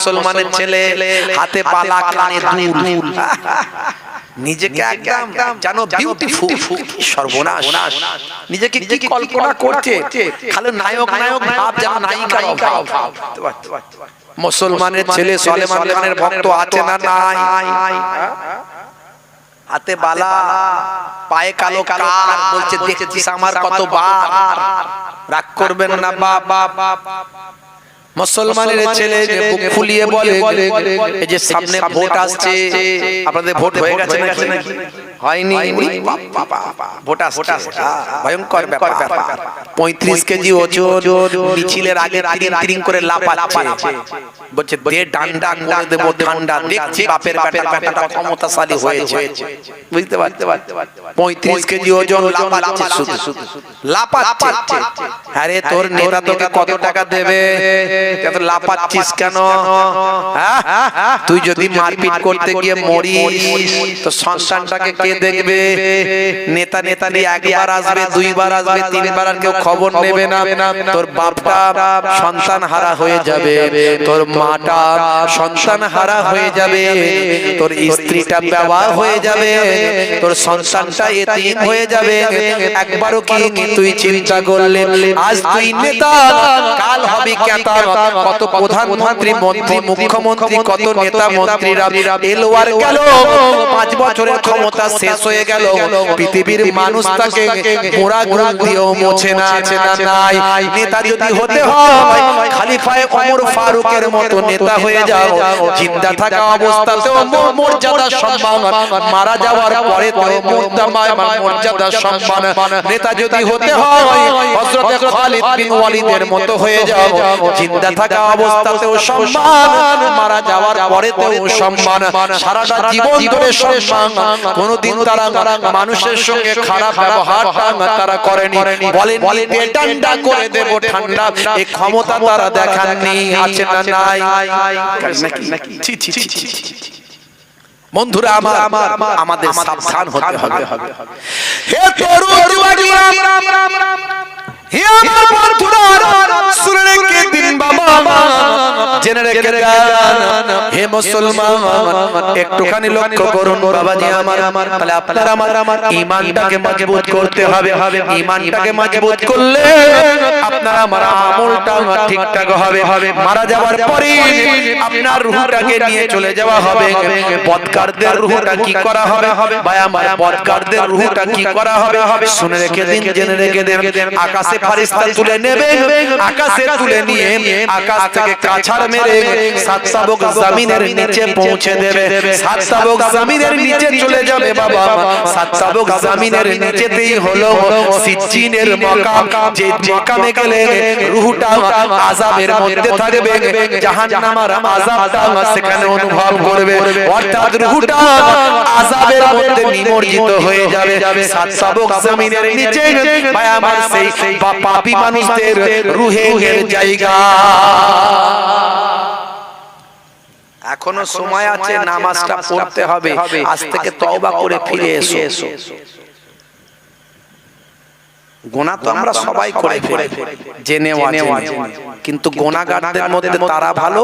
মুসলমানের ছেলে হাতে পালা কানে দুল নিজেকে একদম জানো বিউটিফুল সর্বনাশ নিজেকে কি কল্পনা করছে খালি নায়ক নায়ক ভাব যেন নায়িকার অভাব মুসলমানের ছেলে সুলাইমান খানের ভক্ত আছে না নাই হাতে বালা পায়ে কালো কার বলছে দেখছিস আমার কতবার রাগ করবেন না বাবা মুসলমানের ছেলে যে বুক ফুলিয়ে বলে এই যে সামনে ভোট আসছে আপনাদের ভোট হয়ে গেছে নাকি হয়নি ভোট আসছে ভয়ঙ্কর ব্যাপার 35 কেজি ওজন মিছিলের আগে তিরিং করে লাফাচ্ছে বলছে দে ডান্ডা করে দেব ঠান্ডা দেখছি বাপের বেটা ক্ষমতাশালী হয়েছে বুঝতে পারতে 35 কেজি ওজন লাফাচ্ছে শুধু লাফাচ্ছে আরে তোর নেতা তোকে কত টাকা দেবে এত লাফাচ্ছিস কেন তুই যদি মারপিট করতে গিয়ে মরিস তো সন্তানটাকে কে দেখবে নেতা নেতানি একবার আসবে দুইবার আসবে তিনবার আর কেউ খবর নেবে না তোর বাপটা সন্তান হারা হয়ে যাবে তোর মাটা সন্তান হারা হয়ে যাবে তোর স্ত্রীটা বেওয়া হয়ে যাবে তোর সন্তানটা এতিম হয়ে যাবে একবারও কি তুই চিন্তা করলে আজ তুই নেতা কাল হবে কেতা কত প্রধানমন্ত্রী মন্ত্রী মুখ্যমন্ত্রী কত নেতা মন্ত্রীরা এলো আর গেল 5 বছরের ক্ষমতা শেষ হয়ে গেল পৃথিবীর মানুষ তাকে মোড়া গুল দিয়েও মোছে না নাই নেতা যদি হতে হয় খলিফায়ে ওমর ফারুকের মতো নেতা হয়ে যাও জিন্দা থাকা অবস্থাতেও মর্যাদা সম্মান মারা যাওয়ার পরে তো মর্যাদা সম্মান নেতা যদি হতে হয় হযরত খালিদ বিন ওয়ালিদের মতো হয়ে যাও জিন্দা থাকা অবস্থাতেও সম্মান মারা যাওয়ার পরেতেও সম্মান সারাটা জীবন ধরে সম্মান কোনদিন তারা মানুষের সঙ্গে খারাপ ব্যবহার তারা করেনি বলেন ডান্ডা করে দেব ঠান্ডা এই ক্ষমতা তারা দেখাননি আছে না নাই নাকি বন্ধুরা আমাদের সাবধান হতে হবে হে তরুণ যুবকরা হে আমার বন্ধুরা শুনে রেখে দিন বাবা জেনে রেখে দেন হে মুসলমান একটুখানি লক্ষ্য করুন বাবাজি আমার তাহলে আপনারা আমার ঈমানটাকে মজবুত করতে হবে ঈমানটাকে মজবুত করলে আপনার আমার আমলটা ঠিকঠাক হবে মারা যাওয়ার পরে আপনার রূহটাকে নিয়ে চলে যাওয়া হবে বদকারদের রূহটা কি করা হবে ভাই আমার বদকারদের রূহটা কি করা হবে শুনে রেখে দিন জেনে রেখে দেন আকাশে ফেরেশতা তুলে নেবে আকাশে তুলে নিয়ে আকাশ থেকে কাছাড় মেরে সাত সাবক জমিনের নিচে পৌঁছে দেবে সাত সাবক জমিনের নিচে চলে যাবে বাবা সাত সাবক জমিনের নিচেতেই হলো সিজ্জিনের মাকাম যে মাকামে গেলে রূহটা আযাবের মধ্যে থাকবে জাহান্নামের আযাবটা সেখানে অনুভব করবে অর্থাৎ রূহটা আযাবের মধ্যে নিমজ্জিত হয়ে যাবে সাত সাবক জমিনের নিচে ভাই আমার সেই পাপী মানুষদের রূহের জায়গা এখনো সময় আছে নামাজটা পড়তে হবে আজ থেকে তওবা করে ফিরে এসো গুনাহ তো আমরা সবাই করে ফেলি জেনে অজেনে কিন্তু গুনাহগারদের মধ্যে তারা ভালো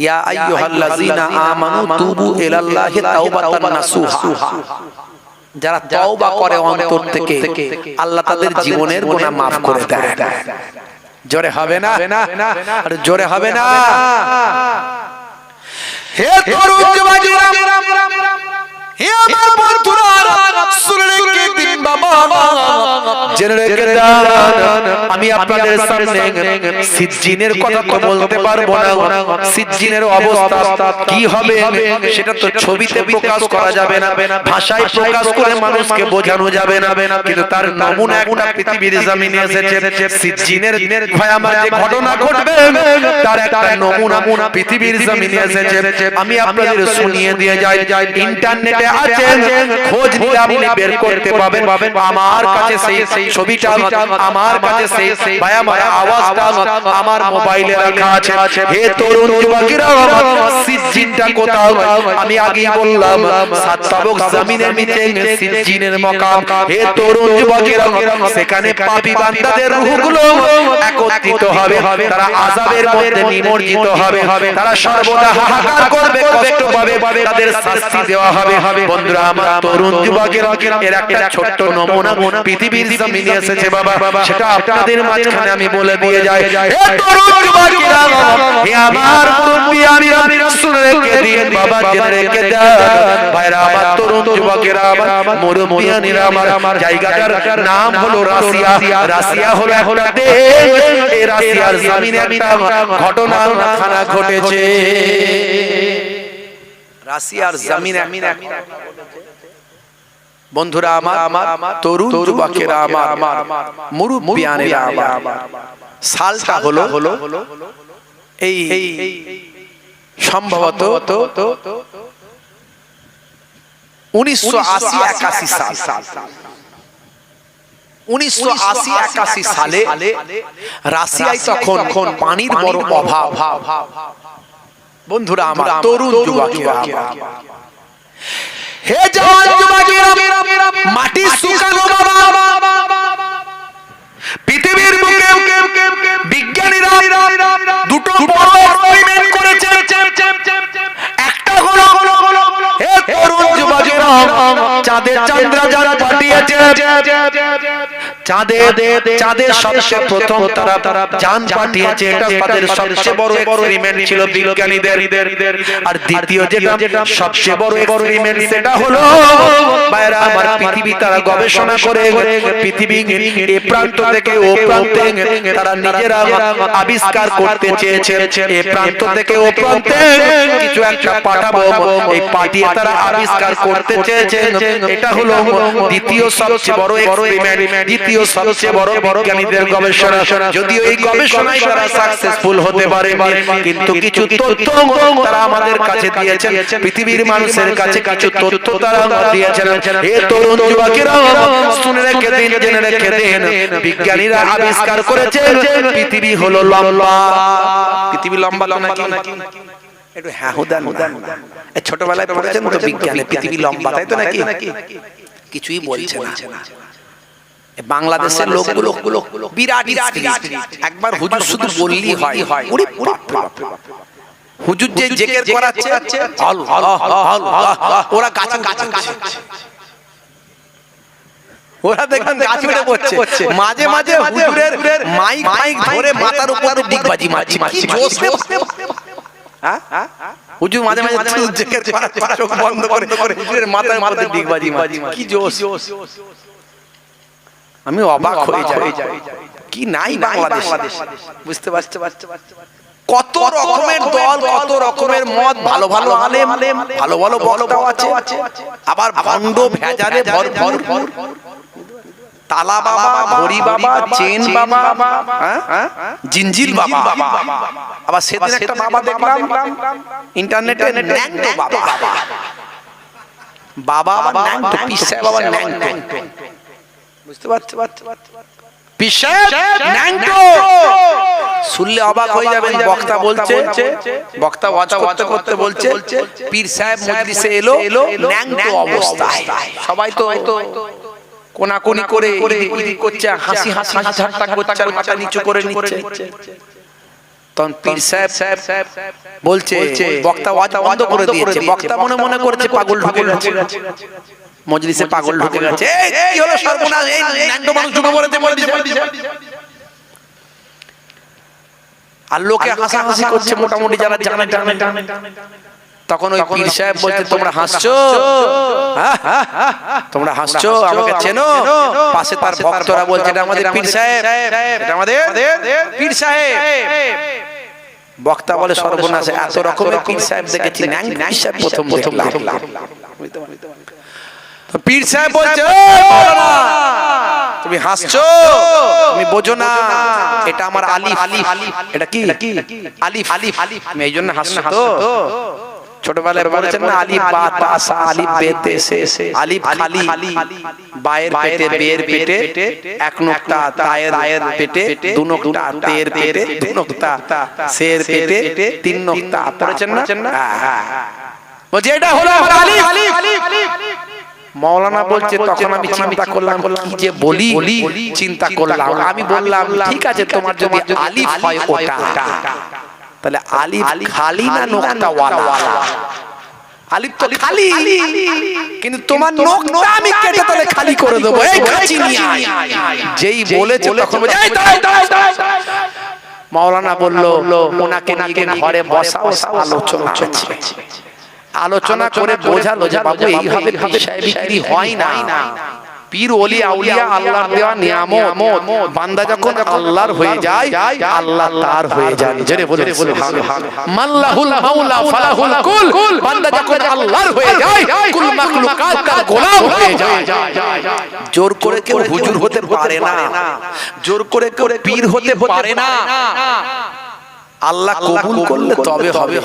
ইয়া আইয়ুহাল্লাযিনা আমানু তুবু ইলাল্লাহি তাওবাতান নাসুহা যারা তওবা করে অন্তর থেকে আল্লাহ তাদের জীবনের গুনাহ maaf করে দেয় জোরে হবে না আর জোরে হবে না হে তরুণ যুবকেরা হে আমার বন্ধুরা শুনে রেখে দিন বাবা জেনে রেখে দেন আমি আপনাদের সামনে সিজ্জিনের কথা তো বলতে পারবো না সিজ্জিনের অবস্থা কি হবে সেটা তো ছবিতে প্রকাশ করা যাবে না ভাষায় প্রকাশ করে মানুষকে বোঝানো যাবে না কিন্তু তার নমুনা একটা পৃথিবীর জমিনে এসেছে সিজ্জিনের ভয় আমার যে ঘটনা ঘটবে তার একটা নমুনা পৃথিবীর জমিনে এসেছে আমি আপনাদের শুনিয়ে দিয়ে যাই ইন্টারনেটে আছে খোঁজ নিয়ে আপনি বের করতে পাবেন আমার কাছে সেই ছবিটা আমার কাছে সেই ভাই আমার আওয়াজটা আমার মোবাইলে রাখা আছে হে তরুণ যুবকেরা সিজ্জিনটা কোথাও আমি আগেই বললাম সাত তাবক জমিনের নিচে সিজ্জিনের মাকাম হে তরুণ যুবকেরা সেখানে পাপী বান্দাদের রূহগুলো একত্রিত হবে তারা আযাবের মধ্যে নিমজ্জিত হবে তারা সর্বদা হাহাকার করবে কষ্ট পাবে তাদের শাস্তি দেওয়া হবে বন্ধুরা আমার তরুণ যুবকেরা এর একটা ছোট্ট নমুনা পৃথিবীর জমিনে এসেছে বাবা সেটা আপনাদের মাঝখানে আমি বলে দিয়ে যাই হে তরুণ যুবকেরা হে আমার মুরব্বি আমি শুনে রেখে দিন বাবা জেনে রেখে দেন ভাইরা আমার তরুণ যুবকেরা আমার মুরব্বিয়ানিরা আমার জায়গাটার নাম হলো রাশিয়া রাশিয়া হলো একটা দেশ এই রাশিয়ার জমিনে একটা ঘটনা ঘটেছে রাশিয়ার জমিনে বন্ধুরা আমার তরুণ যুবকেরা আমার মুরব্বিয়ানেরা আমার সালটা হলো এই সম্ভবত 1980-81 সাল 1980-81 সালে রাশিয়ায় তখন পানির বড় অভাব বন্ধুরা আমার তরুণ যুবকেরা হে জওয়ান যুবকেরা মাটি শুকানো বাবা পৃথিবীর বুকে বিজ্ঞানীরা দুটো বড় এক্সপেরিমেন্ট করেছে একটা হলো হে তরুণ যুবকেরা চাঁদের চন্দ্রযান পাঠিয়েছে চাঁদের সবচেয়ে প্রথম তারা যান পাঠিয়েছে এটা তাদের সবচেয়ে বড় এক্সপেরিমেন্ট ছিল বিজ্ঞানীদের আর দ্বিতীয় যেটা সবচেয়ে বড় এক্সপেরিমেন্ট সেটা হলো বাইরে আমার পৃথিবী তারা গবেষণা করে পৃথিবী এই প্রান্ত থেকে ও প্রান্তে তারা নিজেরা আবিষ্কার করতে চেয়েছে এই প্রান্ত থেকে ও প্রান্তে কিছু একটা পাঠাবো এই পাঠিয়ে তারা আবিষ্কার করতে চেয়েছে এটা হলো দ্বিতীয় সবচেয়ে বড় এক্সপেরিমেন্ট দ্বিতীয় সবচেয়ে বড় বিজ্ঞানীদের গবেষণা যদিও এই গবেষণায় তারা সাকসেসফুল হতে পারে কিন্তু কিছু তথ্য তারা আমাদের কাছে দিয়েছেন পৃথিবীর মানুষের কাছে কিছু তথ্য তারা দিয়েছেন হে তরুণ যুবকেরা শুনে রেখে দিন জেনে রেখে দিন বিজ্ঞানীরা আবিষ্কার করেছে পৃথিবী হলো লম্বা পৃথিবী লম্বা নাকি একটু হ্যাঁ হুদান ছোটবেলায় পড়েছেন তো বিজ্ঞানে পৃথিবী লম্বা তাই তো নাকি কিছুই বলছে না বাংলাদেশের লোকগুলো বিরাট একবার হুজুর শুধু বললি হয় ওরে বাপ হুজুর যে জিকির করাচ্ছে ওরা গাছে ওরা দেখেন গাছ উঠে পড়ছে মাঝে মাঝে হুজুরের মাইক ধরে মাথার উপরে ডিগবাজি মারছে কি জোশ হুজুর মাঝে মাঝে জিকির করাচ্ছে চোখ বন্ধ করে হুজুরের মাথার উপরে ডিগবাজি মারছে কি জোশ আমি অবাক হয়ে যাই কি নাই বাংলাদেশ বুঝতে পারছে কত রকমের দল কত রকমের মত ভালো ভালো আলেম ভালো ভালো বক্তা আছে আবার ভণ্ড ভেজালে ভরপুর তালা বাবা ঘড়ি বাবা চেন বাবা জিনজিল বাবা আবার সেদিন একটা বাবা দেখলাম ইন্টারনেটে ন্যাংটো বাবা বাবা ন্যাংটো পিসা বাবা ন্যাংটো বুঝতে পারছো শুনলে অবাক হয়ে যাবেন বক্তা বলছে বক্তা ওয়াজ করতে বলছে পীর সাহেব মজলিসে এলো ন্যাংটো অবস্থায় সবাই তো কোনাকুনি করে ইদিক করছে হাসি ঠাট্টা করছে আর মাথা নিচু করে নিচ্ছে তখন পীর সাহেব বলছে বক্তা ওয়াজ বন্ধ করে দিয়েছে বক্তা মনে করছে পাগল ঢুকে গেছে মজলিসে পাগল ঢুকে গেছে এই হলো সর্বনাশ এই ন্যাংটো মানুষ ঢুকে পড়েছে মজলিসে আর লোকে হাসাহাসি করছে মোটামুটি যারা জানে তখন ওই পীর সাহেব বলছে তোমরা হাসছো তোমরা হাসছো আমাকে চেনো পাশে তার ভক্তরা বলছে এটা আমাদের পীর সাহেব এটা আমাদের পীর সাহেব বক্তা বলে সর্বনাশ এত রকমের পীর সাহেব দেখেছি ন্যাংটো পীর সাহেব প্রথম দেখলাম পীর সাহেব বলছে তুমি হাসছো তুমি বোঝো না এটা আমার আলিফ এটা কি আলিফ আমি এই জন্য হাসছো তো ছোটবেলায় বলেছেন না আলিফ বা তা সা আলিফ বে তে সে আলিফ খালি বায়ের পেটে বের পেটে এক নুক্তা তায়ের পেটে দু নুক্তা তের পেটে দু নুক্তা সের পেটে তিন নুক্তা পড়েছেন না বলছে এটা হলো আমার আলিফ। মাওলানা বলছে তখন আমি চিন্তা করলাম কি যে বলি চিন্তা করলাম আমি বললাম ঠিক আছে তোমার যদি আলিফ হয় ওটা তাহলে আলিফ খালি না নুক্তা ওয়ালা আলিফ তো খালি কিন্তু তোমার নুক্তা আমি কেটে তাহলে খালি করে দেব এই কাচি নিয়ে যেই বলেছে তখন বলে এই দাও মাওলানা বলল ওনাকে নিয়ে ঘরে বসাও আলোচনা করে বোঝালো যে বাবু এইভাবে বিষয় বিক্রি হয় না পীর ওলি আউলিয়া আল্লাহর দেওয়া নিয়ামত বান্দা যখন আল্লাহর হয়ে যায় আল্লাহ তার হয়ে যান জেনে বলে সুবহানাল্লাহ মাল্লাহুল মাওলা ফালাহুল কুল বান্দা যখন আল্লাহর হয়ে যায় কুল মাখলুকাত তার গোলাম হয়ে যায় জোর করে কেউ হুজুর হতে পারে না জোর করে কেউ পীর হতে পারে না আল্লাহ কবুল করলে তবে হবে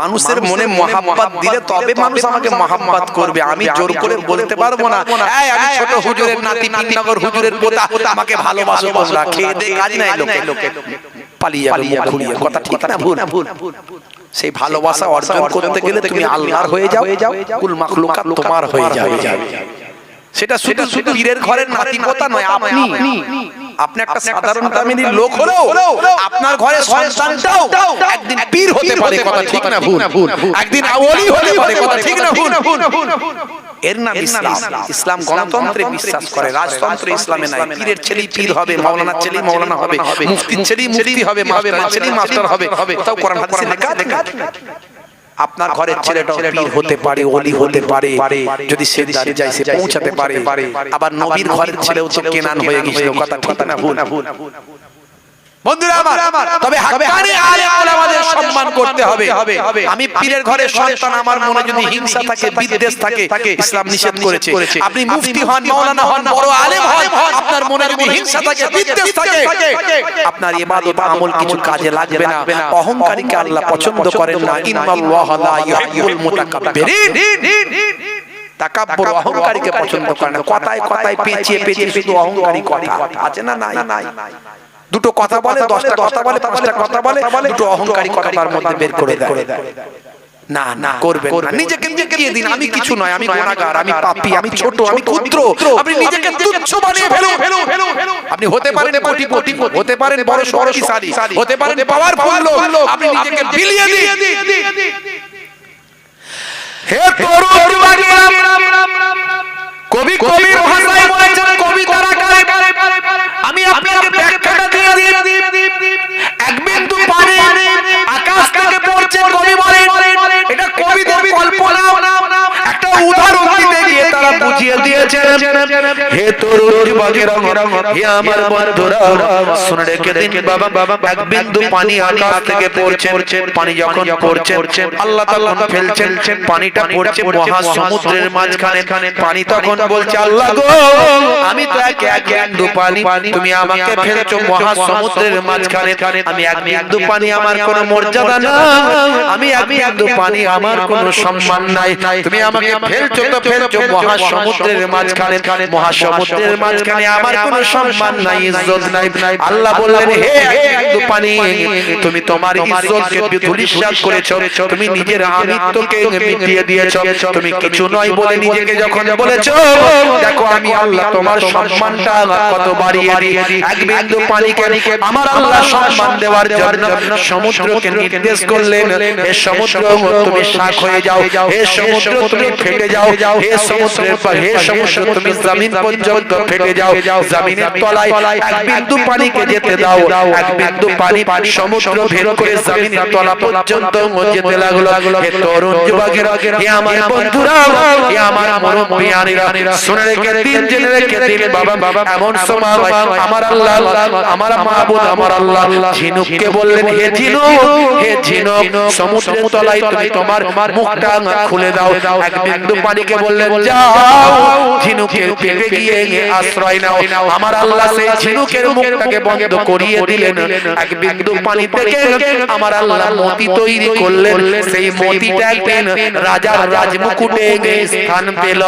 মানুষের মনে মহাব্বত দিলে তবে মানুষ আমাকে মহাব্বত করবে আমি জোর করে বলতে পারবো না এই আমি ছোট হুজুরের নাতি পিননগর হুজুরের পোতা আমাকে ভালোবাসো তোমরা খেয়ে দে কাজ নাই লোকে পালিয়ে যাবে মুখ ঘুরিয়ে কথা ঠিক না ভুল সেই ভালোবাসা অর্জন করতে গেলে তুমি আল্লাহর হয়ে যাও কুল মাখলুকাত তোমার হয়ে যাবে সেটা শুধু পীরের ঘরের নাতি পোতা নয় আপনি একটা সাধারণ দামিনী লোক হলো আপনার ঘরে সন্তানটাও একদিন পীর হতে পারে কথা ঠিক না ভুল একদিন ওলি হতে পারে কথা ঠিক না ভুল এর নাম ইসলাম গণতন্ত্রে বিশ্বাস করে রাজতন্ত্র ইসলামে নাই পীরের ছেলে পীর হবে মাওলানার ছেলে মাওলানা হবে মুফতির ছেলে মুফতি হবে মাস্টারের ছেলে মাস্টার হবে তাও কোরআন হাদিসে লেখা আপনার ঘরের ছেলেটা পীর হতে পারে ওলি হতে পারে যদি সে দাঁড়িয়ে যায় সে পৌঁছাতে পারে আবার নবীর ঘরের ছেলেও তো কেনান হয়ে গিয়েছিল কথা ঠিক না ভুল বন্ধুরা আমার তবে হাক্কানি আলেম ওলামাদের সম্মান করতে হবে আমি পীরের ঘরের সন্তান আমার মনে যদি হিংসা থাকে বিদ্বেষ থাকে ইসলাম নিষেধ করেছে আপনি মুফতি হন মাওলানা হন বড় আলেম হন আপনার মনে যদি হিংসা থাকে বিদ্বেষ থাকে আপনার ইবাদত আমল কিছু কাজে লাগবে না অহংকারীকে আল্লাহ পছন্দ করেন না ইন্নাল্লাহা লা ইউহিব্বুল মুতাকাব্বিরিন তাকাব্বুর অহংকারীকে পছন্দ করেন না কথায় পেঁচিয়ে শুধু অহংকারী কথা আছে না নাই দুটো কথা বলে 10টা কথা বলে 5টা কথা বলে দুটো অহংকারী কথা তার মধ্যে বের করে দেয় না করবেন না নিজেকে দিয়ে দিন আমি কিছু নয় আমি গুনাহগার আমি পাপী আমি ছোট আমি ক্ষুদ্র আপনি নিজেকে তুচ্ছ বানিয়ে ফেলুন আপনি হতে পারেন কোটিপতি হতে পারেন বড় শক্তিশালী হতে পারেন পাওয়ারফুল লোক আপনি নিজেকে বিলিয়ে দিন হে তরুণ যুবকেরা কবি ভাষায় বলেছেন কবিতার আকারে আমি আপনাকে ব্যাখ্যাটা দিয়ে এক বিন্দু পানি আকাশ থেকে পড়ছে কবি বলেন এটা কবিদের কল্পনা একটা উদাহরণ দিতে গিয়ে তারা বুঝিয়ে দিয়েছেন হে তরুণ যুবকেরা হে আমার বন্ধুরা শুনে রেখে দিন বাবা এক বিন্দু পানি আকাশ থেকে পড়ছে পানি যখন পড়ছে আল্লাহ তাআলা ফেলছেন পানিটা পড়ছে মহাসমুদ্রের মাঝখানে পানি তখন বলছে আল্লাহ গো আমি তো এক বিন্দু পানি তুমি আমাকে ফেলছো মহাসমুদ্রের মাঝখানে আমি এক বিন্দু পানি আমার কোনো মর্যাদা না আমি এক বিন্দু পানি আমার কোনো সম্মান নাই তুমি আমাকে ফেলছো মহাসমুদ্রের মাঝখানে আমার কোনো সম্মান নাই ইজ্জত নাই আল্লাহ বললেন হে এক বিন্দু পানি তুমি তোমার ইজ্জতকে ধূলিসাৎ করেছো তুমি নিজের আমিত্বকে মিটিয়ে দিয়েছো তুমি কিছু নয় বলে নিজেকে যখন বলেছো দেখো আমি আল্লাহ তোমার সম্মানটা কত বাড়িয়ে দিই এক বিন্দু পানিকে আমার আল্লাহ সম্মান দেওয়ার জন্য সমুদ্রকে নির্দেশ করলেন হে সমুদ্র তুমি শাক হয়ে যাও হে সমুদ্র তুমি ফেটে যাও হে সমুদ্র তুমি জমিন পর্যন্ত ফেটে যাও জমিনের তলায় এক বিন্দু পানিকে যেতে দাও এক বিন্দু পানি সমুদ্র ভেদ করে জমিনের তলা পর্যন্ত যেতে লাগলো হে তরুণ যুবকেরা হে আমার বন্ধুরা হে আমার মুরব্বিয়ানেরা শুনে রেখে দিন জেনে রেখে দিন বাবা এমন সময় আমার আল্লাহ আমার মাবুদ আমার আল্লাহ ঝিনুককে বললেন হে ঝিনুক সমুদ্রের তলায় তুমি তোমার মুখটা খুলে দাও এক বিন্দু পানিকে বললেন যাও ঝিনুকের পেটে গিয়ে আশ্রয় নাও। আমার আল্লাহ সেই ঝিনুকের মুখটাকে বন্ধ করিয়ে দিলেন। এক বিন্দু পানি থেকে আমার আল্লাহ মতি তৈরি করলেন। সেই মতিটা একদিন রাজার রাজমুকুটে স্থান পেল।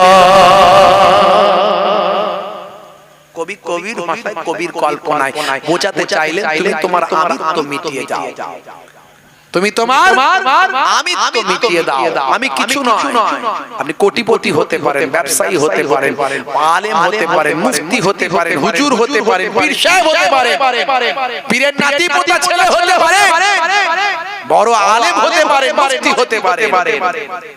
কবি কবির ভাষায়, কবির কল্পনায় বোঝাতে চাইলেন তুমি তোমার আমিত্ব মিটিয়ে যাও, তুমি তোমার আমিত্ব মিটিয়ে দাও। আমি কিছু নয়। আপনি কোটিপতি হতে পারেন, ব্যবসায়ী হতে পারেন, আলেম হতে পারেন, মুফতি হতে পারেন, হুজুর হতে পারেন, পীর সাহেব হতে পারেন, পীরের নাতি পোতা ছেলে হতে পারে, বড় আলেম হতে পারে, মুফতি হতে পারে,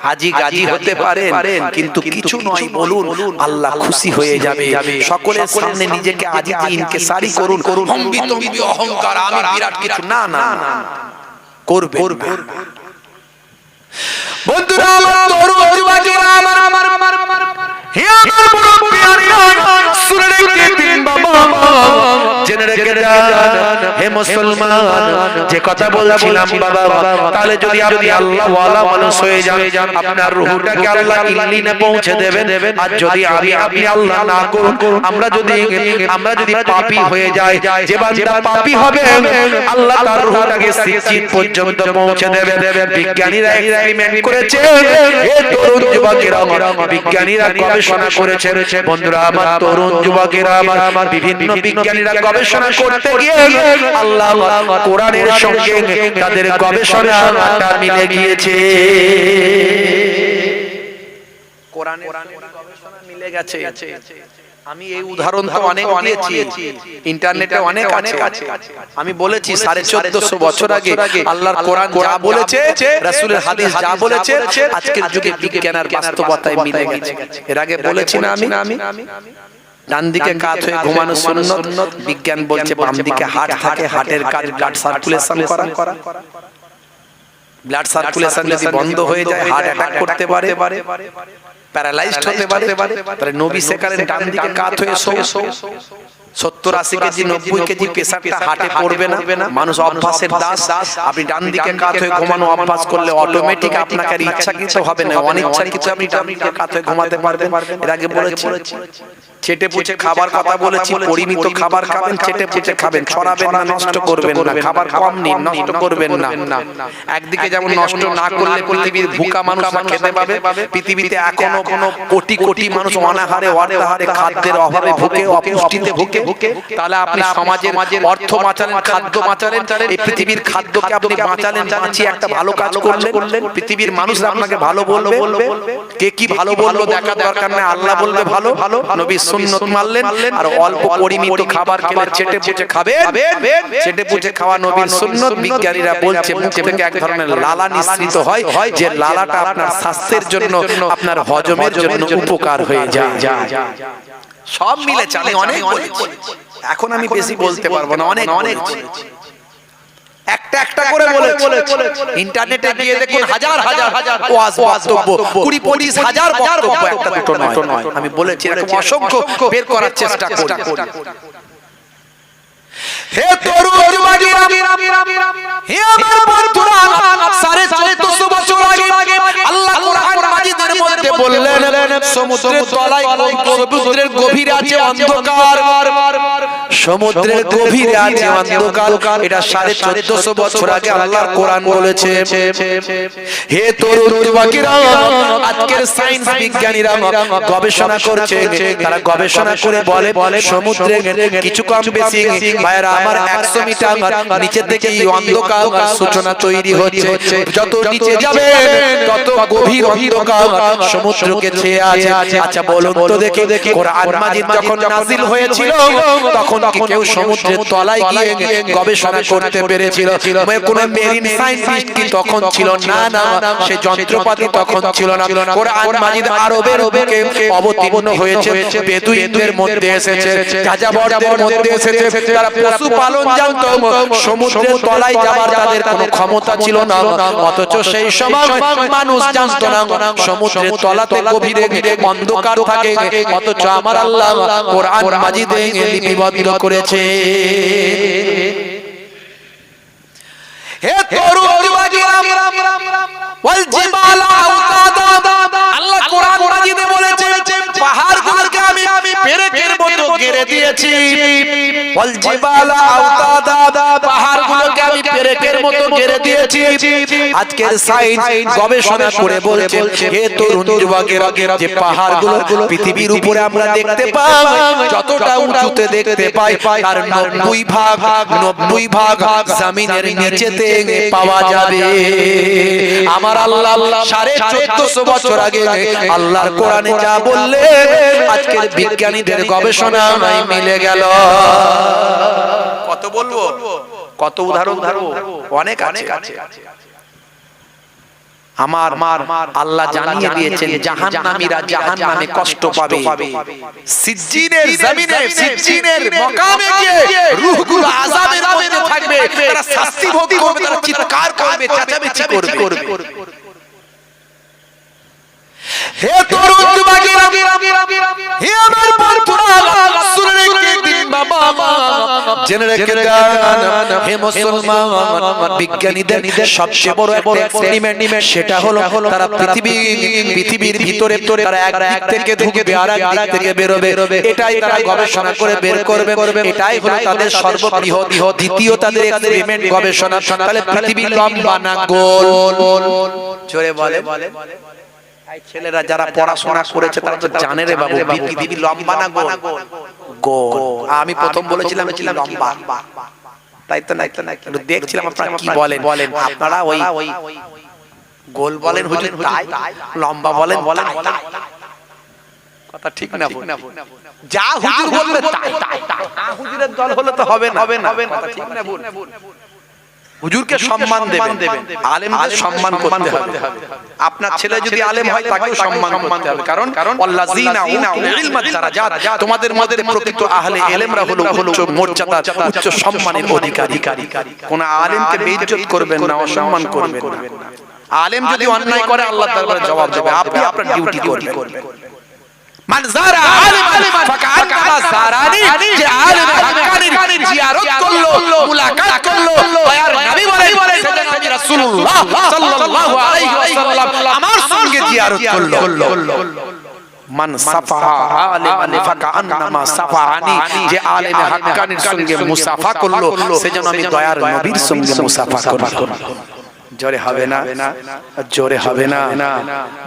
হাজী গাজী হতে পারেন, কিন্তু কিছু নয় বলুন, আল্লাহ খুশি হয়ে যাবে। সকলের সামনে নিজেকে আজিজি ইনকিসারি করুন, হম্বিতম্বি অহংকার আমি বিরাট কিছু না না করবে। বন্ধুরা আমার, তরুণ যুবকেরা আমার, হে আমার মুরব্বিয়ারা, শুনে রেখে দিন বাবা, জেনে রেখে যান হে মুসলমান, যে কথা বলছিলাম বাবা, তাহলে যদি আপনি আল্লাহ ওয়ালা মানুষ হয়ে যান, আপনার রূহটাকে আল্লাহ ইল্লিনে পৌঁছে দেবেন। আর যদি আপনি আল্লাহ না করুন, আমরা যদি পাপী হয়ে যাই, যে বান্দা পাপী হবে আল্লাহ তার রূহটাকে সিজিদ পর্যন্ত পৌঁছে দেবেন। বিজ্ঞানীরা এক্সপেরিমেন্ট করেছে, হে তরুণ যুবকেরা আমার, বিজ্ঞানীরা গবেষণা করেছে। বন্ধুরা আমার, তরুণ যুবকেরা আমার, বিভিন্ন বিজ্ঞানীরা গবেষণা করতে গিয়ে আল্লাহ কোরআনের সঙ্গে তাদের গবেষণাটা মিলে গিয়েছে। কোরআনের গবেষণা মিলে গেছে। আমি এই উদাহরণ তো অনেক দিয়েছি, ইন্টারনেটে অনেক আছে। আমি বলেছি 1450 বছর আগে আল্লাহর কোরআন যা বলেছে, রাসূলের হাদিস যা বলেছে, আজকের যুগে বিজ্ঞান আর বাস্তবতায় মিলে গেছে। এর আগে বলেছি না আমি, ডান দিকে কাত হয়ে ঘুমানো সুন্নাত, বিজ্ঞান বলছে বাম দিকে হার্ট থাকে, হার্টের কাজ ব্লাড সার্কুলেশন করা। ব্লাড সার্কুলেশন যদি বন্ধ হয়ে যায় হার্ট অ্যাটাক করতে পারে, প্যারালাইজড হতে পারে। তাহলে নবী শেখালেন ডান দিকে কাত হয়ে শো। 70-80 কেজি 90 কেজি প্রেসারটা হার্টে পড়বে না, মানুষ অভ্যাসের দাস। আপনি ডান দিকে কাত হয়ে ঘুমানো অভ্যাস করলে অটোমেটিক আপনাকে আর ইচ্ছাকৃত হবে না, অনিচ্ছাকৃত আপনি ডান দিকে কাত হয়ে ঘুমাতে পারবেন। এর আগে বলেছি চেটে পুচে খাবার কথা বলেছি, পরিমিত খাবার খাবেন, চেটে পুচে খাবেন, ছড়াবেন না, নষ্ট করবেন না, খাবার কম নিন, নষ্ট করবেন না। একদিকে যেমন নষ্ট না করলে পৃথিবীর ভুকা মানুষরা খেতে পাবে। পৃথিবীতে এখনো কোনো কোটি কোটি মানুষ অনাহারে অর্ধাহারে খাদ্যের অভাবে ভুকে, অপুষ্টিতে ভুকে। তাহলে আপনি সমাজের অর্থ বাঁচালেন, খাদ্য বাঁচালেন, এই পৃথিবীর খাদ্যকে আপনি বাঁচালেন, বাঁচিয়ে একটা ভালো কাজ করলেন। পৃথিবীর মানুষরা আপনাকে ভালো বলবে। কে কি ভালো বললো দেখার দরকার নেই, আল্লাহ বলবে ভালো। নবী সুন্নাত মানলেন, আর অল্প পরিমিত খাবার খেলে চেটে পুচে খাবে। চেটে পুচে খাওয়া নবীর সুন্নাত। বিজ্ঞানীরা বলছে মুখ থেকে এক ধরনের লালা নিঃসৃত হয়, যে লালাটা আপনার স্বাস্থ্যের জন্য, আপনার হজমের জন্য উপকার হয়ে যায়। সব মিলে চালে অনেক বলেছি, এখন আমি বেশি বলতে পারবো না, অনেক একটা করে বলেছি। ইন্টারনেটে গিয়ে দেখুন হাজার ওয়াজ বক্তব্য, 20-25 হাজার বক্তব্য, একটা দুটো নয়। আমি বলেছি এরকম অসংখ্য বের করার চেষ্টা করি। হে তরুণ যুবকেরা, হে আমার বন্ধুরা, 1450 বছর আগে আল্লাহ কোরআন মাজিদের মধ্যে বললেন সমুদ্রের তলায়, সমুদ্রের গভীরে আছে অন্ধকার, সমুদ্রের গভীরে আছে অন্ধকার। এটা 1450 বছর আগে আল্লাহর কোরআন বলেছে। হে তরুণ যুবকেরা, আজকের সায়েন্স বিজ্ঞানীরা গবেষণা করছে, তারা গবেষণা করে বলে সমুদ্রে কিছু কম বেশি ভাইরা আমার 100 মিটার নিচে থেকে অন্ধকার সূচনা তৈরি হচ্ছে। যত নিচে যাবে তত গভীর অন্ধকার সমুদ্রকে ছেয়ে আছে। আচ্ছা বলুন তো দেখি, কোরআন মাজিদ যখন নাযিল হয়েছিল তখন কি কেউ সমুদ্রের তলায় গিয়ে গবেষণা করতে পেরেছিল? কোনো মেরিন সায়েন্টিস্ট কি তখন ছিল? না, সে যন্ত্রপাতি তখন ছিল না। কোরআন মাজিদ আরবের বুকে অবতীর্ণ হয়েছে, বেদুইনদের মধ্যে এসেছে, যাযাবরদের মধ্যে এসেছে। তারা পশু পালন জানতো, সমুদ্রের তলায় যাবার তাদের কোনো ক্ষমতা ছিল না। অথচ সেই সময় মানুষ জানতো না সমুদ্রের তলাতে গভীরে অন্ধকার থাকে, অথচ আমার আল্লাহ কোরআন মাজিদে লিপিবদ্ধ করেছে। হে তরুণ যুবকেরা, ওয়াল জিবালা আওতাদা, আল্লাহ কোরআন মাজিদে বলেছে পাহাড়গুলোকে আমি পেরে দিয়েছি ওয়াল জিবালা আওতাদা পাহাড়গুলোকে আমি পেরেকের মতো ঘিরে দিয়েছি আজকের সায়েন্স গবেষণা করে বলছেন হে তরুণ যুবকেরা যে পাহাড়গুলো পৃথিবীর উপরে আমরা দেখতে পাই যতটা উঁচুতে দেখতে পাই তার 90 ভাগ জমিনের নিচেতে পাওয়া যাবে আমার আল্লাহ 1450 বছর আগে আল্লাহর কোরআনে যা বললেন আজকের বিজ্ঞানীদের গবেষণা মিলে গেল কত বলবো কত উদাহরণ ধরবো অনেক আছে আমার আল্লাহ জানিয়ে দিয়েছেন জাহান্নামীরা জাহান্নামে কষ্ট পাবে সিজ্জিনের জমিনে সিজ্জিনের মাকামে গিয়ে রূহগুলো আযাবের মধ্যে থাকবে তারা শাস্তি ভোগ করবে তারা চিৎকার করবে চেঁচামেচি করবে হে তরুণ যুবকেরা হে আমার বন্ধুরা শুনে রেখে দিন বাবা জেনে রেখে দেন হে মুসলমান বিজ্ঞানীদের সবচেয়ে বড় একটা এক্সপেরিমেন্ট সেটা হলো তারা পৃথিবীর ভিতরে তারা এক দিক থেকে ঢুকবে আর এক দিক থেকে বেরোবে এটাই তারা গবেষণা করে বের করবে এটাই হলো তাদের সর্ববৃহৎ দ্বিতীয় তাদের এক্সপেরিমেন্ট গবেষণা তাহলে পৃথিবী লম্বা না গোল জোরে বলে ছেলেরা যারা পড়াশোনা করেছে তারা তো জানে রে বাবু পৃথিবী লম্বা না গোল আমি প্রথম বলেছিলাম লম্বা তাই তো না একটু দেখছিলাম আপনারা কি বলেন আপনারা ওই গোল বলেন হুজুর তাই লম্বা বলেন কথা ঠিক না যা হুজুর বলবে তাই হুজুরের দল হলে তো হবে না কথা ঠিক না ভুল হুজুরকে সম্মান দেবেন আলেমদের সম্মান করতে হবে আপনার ছেলে যদি আলেম হয় তাকেও সম্মান করতে হবে কারণ আল্লাযীনা উতুল ইলমা দারাজাত তোমাদের মধ্যে প্রকৃত আহলে ইলমরা হলো উচ্চ মর্যাদা উচ্চ সম্মানের অধিকারী কোন আলেমকে বেইজ্জত করবেন না অসম্মান করবেন না আলেম যদি অন্যায় করে আল্লাহর দরবারে জবাব দেবে আপনি আপনার ডিউটি করবেন মান যারা আলিমান ফাকান্নামা যারানি যে আলেম হাক্কানির জিয়ারত করলো মুলাকাত করলো দয়ার নবী বলেন সেদিন আমি রাসূলুল্লাহ সাল্লাল্লাহু আলাইহি ওয়াসাল্লাম আমার সঙ্গে জিয়ারত করলো মান সাফাহা আলিমান ফাকান্নামা সাফাহানি যে আলেম হাক্কানির সঙ্গে মুসাফা করলো সেজন্য আমি দয়ার নবীর সঙ্গে মুসাফা করলাম জোরে হবে না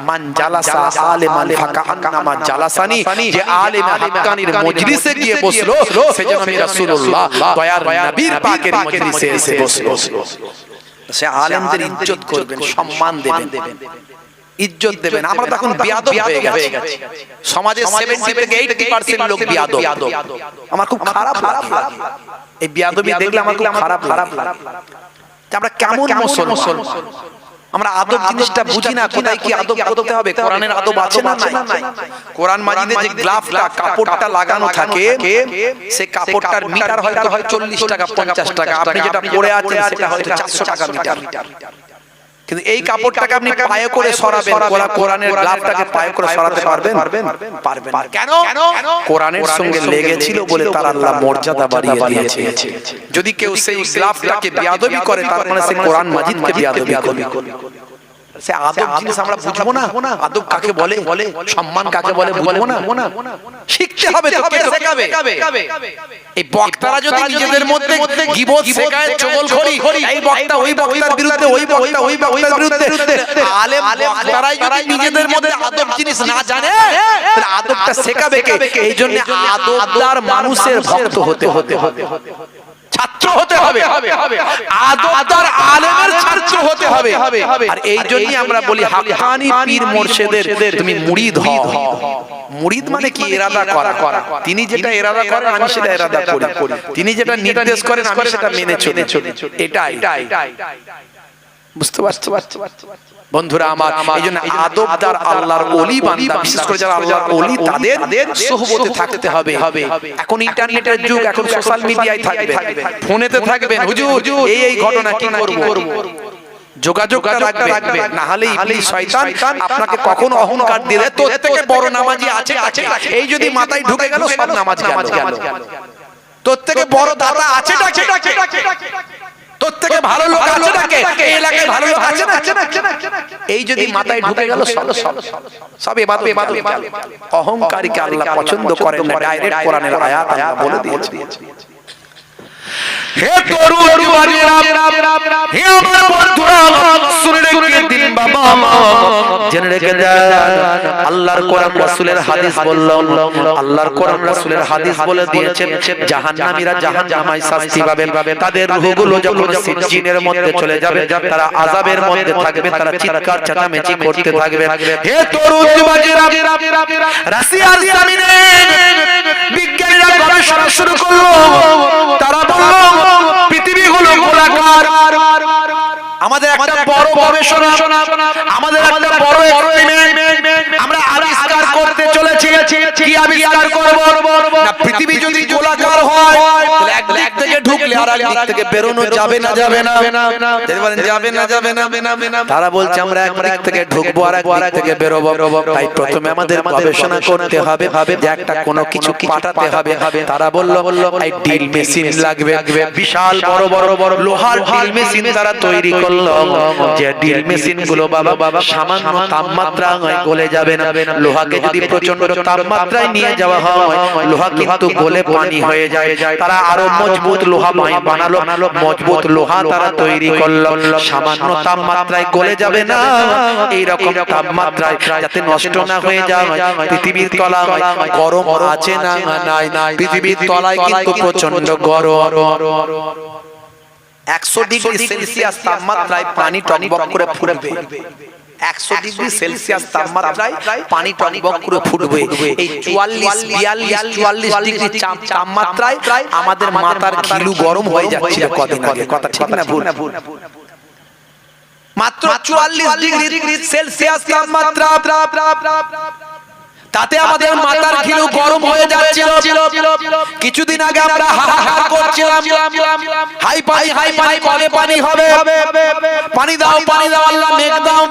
মান জালাসা আলিমান ফাকান্নামা জালাসানি যে আলেম হাক্কানির মজলিসে গিয়ে বসলো সেজন্য আমি রাসূলুল্লাহ দয়ার নবীর পাকের মজলিসে এসে বসলো সে আলেমদের ইজ্জত করবেন সম্মান দেবেন ইজ্জত দেবেন আমরা তখন বিয়াদব হয়ে গেছি সমাজে 70 থেকে 80% লোক বিয়াদব আমার খুব খারাপ লাগে এই বিয়াদবি দেখলে আমার খুব খারাপ লাগে আমরা কেমন মুসলমান আমরা আদব জিনিসটা বুঝি না কোথায় কি আদব করতে হবে কোরআনের আদব আছে না নাই কোরআন মাজিদে যে গ্লাভটা কাপড়টা লাগানো থাকে সেই কাপড়টার মিটার হয়তো 40 টাকা 50 টাকা আপনি যেটা পরে আছেন সেটা হয়তো 400 টাকা মিটার কিন্তু এই কাপড়টাকে আপনি পায়ে করে সরাবেন কোরআনের গ্লাভটাকে পায়ে করে সরাতে পারবেন কেন কোরআনের সঙ্গে লেগেছিল বলে তার আল্লাহ মর্যাদা বাড়িয়ে দিয়েছে যদি কেউ সেই গ্লাভটাকে বেয়াদবি করে তার মানে সে কোরআন মাজিদকে বেয়াদবি করবে সে আদব জিনিস আমরা বুঝবো না আদব কাকে বলে সম্মান কাকে বলে বুঝবো না শিখতে হবে তো কে শেখাবে এই বক্তারা যদি নিজেদের মধ্যে গীবত শেখায় চগলখড়ি এই বক্তা ওই বক্তার বিরুদ্ধে ওই বক্তা ওই বক্তার বিরুদ্ধে আলেম বক্তারাই যদি নিজেদের মধ্যে আদব জিনিস না জানে তাহলে আদবটা শেখাবে কে এইজন্য আদবদার মানুষের ভক্ত হতে ছাত্র হতে হবে আদবদার আলেমের ছাত্র হতে হবে আর এই জন্যই আমরা বলি হাক্কানি পীর মুর্শিদের তুমি মুরিদ হও মুরিদ মানে কি ইরাদা করা তিনি যেটা ইরাদা করেন আমি সেটা ইরাদা করি তিনি যেটা নির্দেশ করেন আমি সেটা মেনে চলি এটাই বুঝতে পারছো বন্ধুরা আমার এইজন্য আদবদার আল্লাহর ওলি বান্দা বিশেষ করে যারা আল্লাহর ওলি তাদের সোহবতে থাকতে হবে এখন ইন্টারনেটের যুগ এখন সোশ্যাল মিডিয়ায় থাকবে ফোনেতে থাকবেন হুজুর এই ঘটনা কি করব যোগাযোগটা রাখবে না হলে ইবলিস শয়তান আপনাকে কখনো অহংকার দিলে তোর থেকে বড় নামাজি আছে এই যদি মাথায় ঢুকে গেল সব নামাজ গেল তোর থেকে বড় দাদা আছে তোর থেকে ভালো লোক আছে নাকি এই এলাকায় ভালো লোক আছে না এই যদি মাথায় ঢুকে গেল সব ইবাদত গেল। অহংকারীকে আল্লাহ পছন্দ করেন না, ডাইরেক্ট কোরআনের আয়াত আল্লাহ বলে দিয়েছে। হে তরুণ যুবকেরা, হে আমার বন্ধুরা, শুনে রেখে দিন বাবা, জেনে রেখে যান, আল্লাহর কোরআন রাসূলের হাদিস বললাম, আল্লাহর কোরআন রাসূলের হাদিস বলে দিয়েছেন জাহান্নামীরা জাহান্নামে শাস্তি পাবে, তাদের রূহগুলো যখন সিজ্জিনের মধ্যে চলে যাবে, তারা আযাবের মধ্যে থাকবে, তারা চিৎকার চেঁচামেচি করতে থাকবে। হে তরুণ যুবকেরা, রাশিয়ার জমিনে বিজ্ঞানীরা গবেষণা শুরু করলো, তারা বলল পৃথিবী হলো গোলাকার। আমাদের একটা বড় গবেষণা, আমাদের একটা বড় এক্সপেরিমেন্ট আমরা আবিষ্কার করতে চলেছি। কি আবিষ্কার করব না, পৃথিবী যদি গোলাকার হয় তাহলে এক দিক থেকে ঢুকলে আর এক দিক থেকে বেরোনো যাবে না, যাবে না, বলেন যাবে না, যাবে না। তারা বলছে আমরা এক দিক থেকে ঢুকবো আর এক দিক থেকে বেরোবো। তাই প্রথমে আমাদের গবেষণা করতে হবে যে একটা কোনো কিছু পাঠাতে হবে। তারা বলল এই ড্রিল মেশিন লাগবে, বিশাল বড় বড় লোহার ড্রিল মেশিন তারা তৈরি করলো। যে ড্রিল মেশিন গুলো বাবা সামান্য তাপমাত্রায় গলে যাবে না। লোহাকে যদি প্রচন্ড তাপমাত্রায় নিয়ে যাওয়া হয়, লোহা কিন্তু গলে পানি হয়ে যায়। তারা আরো মজবুত লোহা বানালো, মজবুত লোহা তারা তৈরি করলো, সামান্য তাপমাত্রায় গলে যাবে না। এইরকম তাপমাত্রায় যাতে নষ্ট না হয়ে যায়। পৃথিবীর তলায় গরম আছে না নাই, পৃথিবীর তলায় কিন্তু প্রচন্ড গরম। 100 ডিগ্রি সেলসিয়াস তাপমাত্রায় পানি টকবক করে ফুটবে। 100 ডিগ্রি সেলসিয়াস তাপমাত্রায় পানি টকবক করে ফুটবে। এই 44, 42, 44 ডিগ্রি তাপমাত্রায় আমাদের মাথার ঘিলু গরম হয়ে যাচ্ছিল কদিন আগে। কথা ঠিক না ভুল? মাত্র 44 ডিগ্রি সেলসিয়াস তাপমাত্রা, তাতে আমাদের মাথার ঘিলু গরম হয়ে যাচ্ছিল। কিছুদিন আগে আমরা হাহাকার করছিলাম, হাই পানি কবে পানি হবে, পানি দাও আল্লাহ, মেঘ দাও।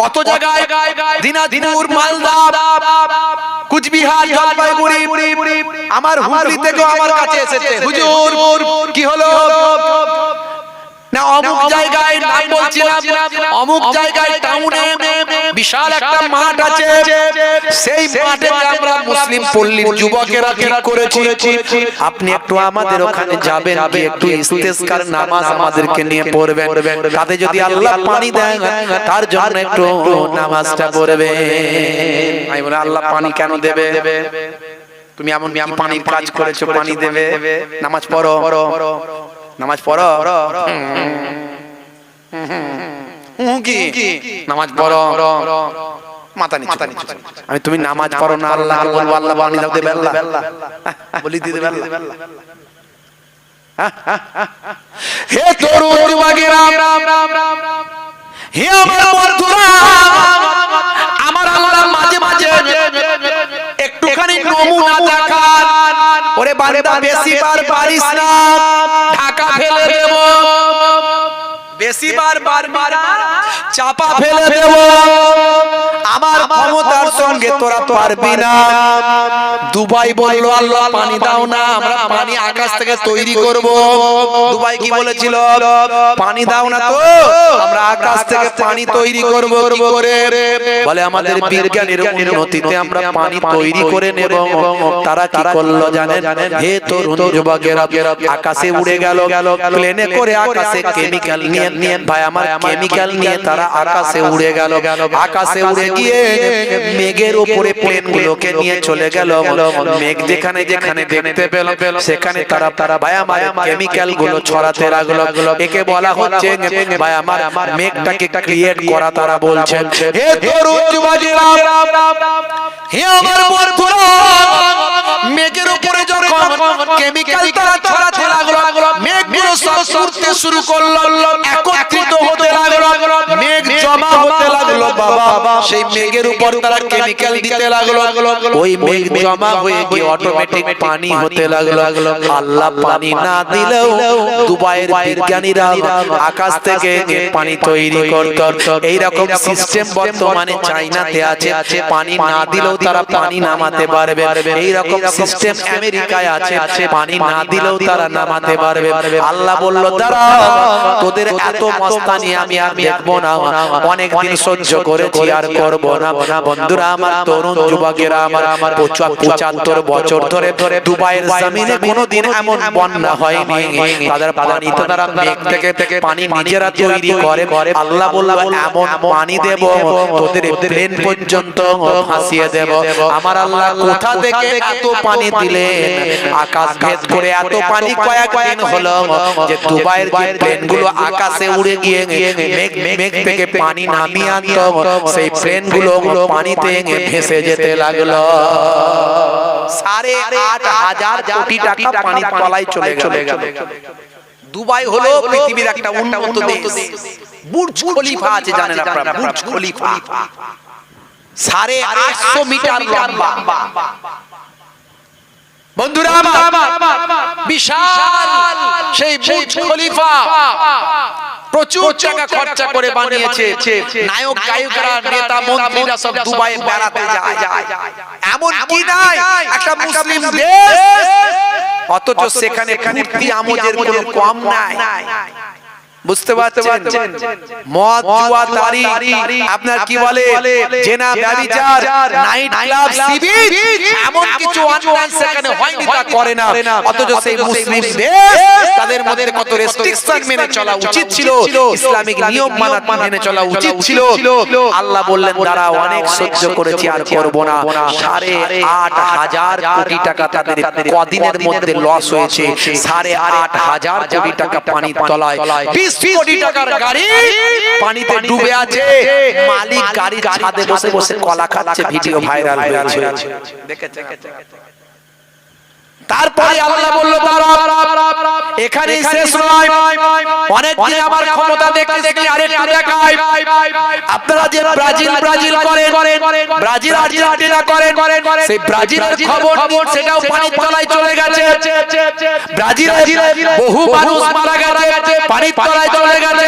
কত জায়গায় দিনাজপুর, মালদা, কুচবিহার, জলপাইগুড়ি, আমার হুগলি থেকেও আমার কাছে এসেছে, হুজুর কি হলো না অমুক জায়গায়, নাম বলছিলাম, অমুক জায়গায় টাউনে বিশাল একটা মাঠ আছে, সেই মাঠে আমরা মুসলিম পল্লীর যুবকেরা ঠিক করেছি আপনি একটু আমাদের ওখানে যাবেন, একটু ইস্তেসকার নামাজ আমাদেরকে নিয়ে পড়বেন, তাতে যদি আল্লাহ পানি দেয় তার জন্য একটু নামাজটা পড়বে। আমি বলি আল্লাহ পানি কেন দেবে? তুমি এমন পানির কাজ করেছো, পানি দেবে? নামাজ পড়ো, নামাজ পড়ো, নামাজ পড়ো, মাথা নিচু। আমি তুমি নামাজ পড়ো না, আল্লাহ বলবো আল্লাহ পানি দাও, দেবে আল্লাহ, বলি দিতে দেবে আল্লাহ। হে তরুণ যুবকেরা, হে আমার বন্ধুরা, আমার আল্লাহ মাঝে মাঝে একটুখানি নমুনা দেখান। ওরে বান্দা বেশি বার পারিস না, ঢাকা ফেলে দেব, বেশি বার চাপা ফেলে দেব, আমার ক্ষমতার সঙ্গে তোরা পারবি না। দুবাই বললো আল্লাহ পানি দাও না, আমরা পানি আকাশ থেকে তৈরি করব। দুবাই কি বলেছিল? পানি দাও না তো আমরা আকাশ থেকে পানি তৈরি করব। কি করে? বলে আমাদের বিজ্ঞানের উন্নতিতে আমরা পানি তৈরি করে নেব। তারা কি করলো জানেন? হে তরুণ যুবকেরা, আকাশে উড়ে গেল, প্লেনে করে আকাশে কেমিক্যাল নিয়ে, ভাই আমার কেমিক্যাল নিয়ে তারা আকাশে উড়ে গেল। আকাশে উড়ে গিয়ে মেঘের উপরে প্লেন গুলোকে নিয়ে চলে গেল। মেঘ যেখানে যেখানে দেখতে পেল সেখানে তারা ভাই আমার কেমিক্যাল গুলো ছড়াতে লাগলো। একে বলা হচ্ছে ভাই আমার মেঘটাকে ক্রিয়েট করা। তারা বলছেন হে তরুণ যুবকেরা, হে আমার বন্ধুরা, মেঘের উপরে যখন কেমিক্যাল তারা ছড়াতে লাগলো, মেঘগুলো সব উড়তে শুরু করলো, একত্রিত হতে লাগলো, মেঘ জমা হতে লাগলো। বাবা সেই মেঘের উপর তারা কেমিক্যাল দিতে লাগলো ওই মেঘ জমা হয়ে গিয়ে অটোমেটিক পানি হতে লাগলো আল্লাহ পানি না দিলেও দুবাইয়ের বিজ্ঞানীরা আকাশ থেকে পানি তৈরি করত এই রকম সিস্টেম বর্তমানে চায়নাতে আছে পানি না দিলেও তারা পানি নামাতে পারবে এই রকম সিস্টেম আমেরিকায় আছে পানি না দিলেও তারা নামাতে পারবে আল্লাহ বলল দাঁড়া তোদের এত মস্তানি আমি আর দেখব না অনেক দিন সহ্য করেছি আর করব না বন্ধুরা আমার তরুণ যুবকেরা আমার 75 বছর ধরে দুবাইয়ের জমিনে কোনোদিন এমন বন্যা হয়নি তাদের পানি তো তারা মেঘ থেকে পানি নিজেরা তৈরি করে আল্লাহ বলল এমন পানি দেব তোদের ব্রেন পর্যন্ত ভাসিয়ে দেব আমার আল্লাহ কোথা থেকে এত পানি দিলেন আকাশ ভেদ করে এত পানি কয়েকদিন হলো যে দুবাইয়ের যে প্লেনগুলো আকাশে উড়ে গিয়ে মেঘ থেকে পানি নামিয়ে আনতো সেই প্লেনগুলো পানিতে ভেসে যেতে লাগলো 8,500 কোটি টাকা পানির তলায় চলে গেল দুবাই হলো পৃথিবীর একটা উন্নত দেশ বুর্জ খলিফা আছে জানেন আপনারা বুর্জ খলিফা 850 মিটার লম্বা বন্ধুরা বিশাল সেই বুর্জ খলিফা প্রচুর টাকা খরচা করে বানিয়েছে নায়ক গায়করা নেতা মন্ত্রীরা সব দুবাইয়ে বেড়াতে যায় এমন কি নাই একটা মুসলিম দেশ অথচ সেখানে কুর্তি আমোদের কোনো কম নাই বুঝতে পারছেন মদ জুয়া তারি আপনার কি বলে জেনা ব্যভিচার নাইট ক্লাব সিবিচ এমন কিছু অন্যায় সেখানে হয়নি তা করে না অথচ সেই মুসলিম দেশ তাদের মধ্যে কত রেস্ট্রিকশন মেনে চলা উচিত ছিল ইসলামিক নিয়ম মেনে চলা উচিত ছিল আল্লাহ বললেন দাঁড়া অনেক সহ্য করেছি আর করব না 8,500 কোটি টাকা তাদের কদিনের মধ্যে লস হয়েছে 8,500 কোটি টাকা পানির তলায় 20 কোটি টাকার গাড়ি পানিতে ডুবে আছে মালিক গাড়ির ছাদে বসে বসে কলা খাচ্ছে ভিডিও ভাইরাল হয়েছে দেখেছেন তারপরে আল্লাহ বলল এখানেই শেষ নয় অনেক দিন আমার ক্ষমতা দেখতে দেখতে আরেকটু দেখাই আপনারা যে ব্রাজিল করেন ব্রাজিল আর্জেন্টিনা করেন সেই ব্রাজিলের খবর সেটাও পানির তলায় চলে গেছে ব্রাজিলে বহু মানুষ মারা গেছে পানির তলায় চলে গেছে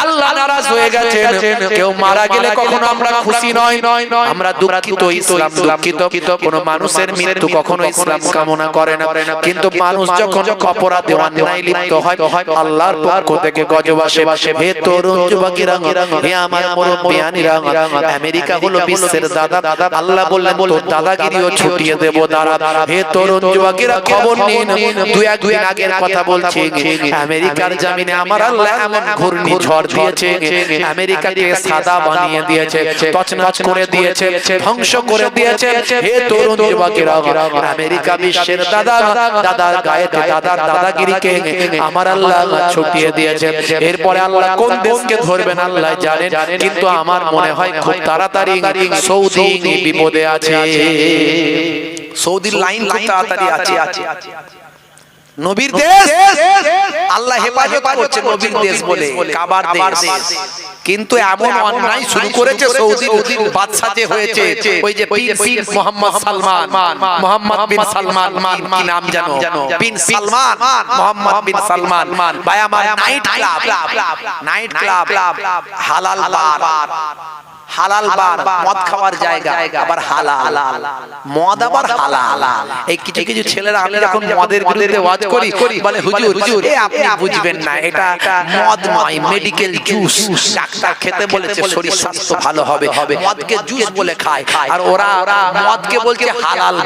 আল্লাহ নারাজ হয়ে গেছেন কেউ মারা গেলে কখনো আমরা খুশি নয় আমরা দুঃখিত ইসলাম দুঃখিত কোন মানুষের মৃত্যু কখনো ইসলাম কামনা করে না কিন্তু মানুষ যখন অপরাধে অন্যায় লিপ্ত হয় আল্লাহর পক্ষ থেকে গজব আসে হে তরুণ যুবকেরা হে আমার মুরব্বিয়ানিরা আমেরিকা হলো বিশ্বের দাদা আল্লাহ বললেন তোর দাদাগিরিও ছুটিয়ে দেব দাঁড়া হে তরুণ যুবকেরা খবর নিন দুই একদিন আগের কথা বলছি আমেরিকার জমিনে আমার আল্লাহ এমন ঘূর্ণিঝড় দিয়েছে আমেরিকাকে সাদা বানিয়ে দিয়েছে তছনছ করে দিয়েছে ধ্বংস করে দিয়েছে হে তরুণ যুবকেরা আমেরিকা বিশ্বের দাদার গায়েতে দাদাগিরিকে আমার আল্লাহ ছুটিয়ে দিয়েছে এরপরে আল্লাহ কোন দেশকে ধরবেন আল্লাহ জানেন কিন্তু আমার মনে হয় খুব তাড়াতাড়ি সৌদি বিপদে আছে সৌদির লাইন খুব তাড়াতাড়ি আছে নবীর দেশ আল্লাহ হেফাজত করছে নবীর দেশ বলে কাবার দেশ কিন্তু এমন অন্যায় শুরু করেছে সৌদির বাদশা যে হয়েছে ওই যে প্রিন্স মোহাম্মদ বিন সালমান কি নাম জানো বিন সালমান মোহাম্মদ বিন সালমান ভাই আমার নাইট ক্লাব হালাল বার মদ খাওয়ার জায়গা আবার হালাল মদ আবার হালাল এই কিছু ছেলেরা আমি যখন মদের বিরুদ্ধে ওয়াজ করি বলে হুজুর আপনি বুঝবেন না এটা মদ নয় মেডিকেল জুস ডাক্তার খেতে বলেছে শরীর স্বাস্থ্য ভালো হবে মদকে জুস বলে খায় আর ওরা মদকে বলছে হালাল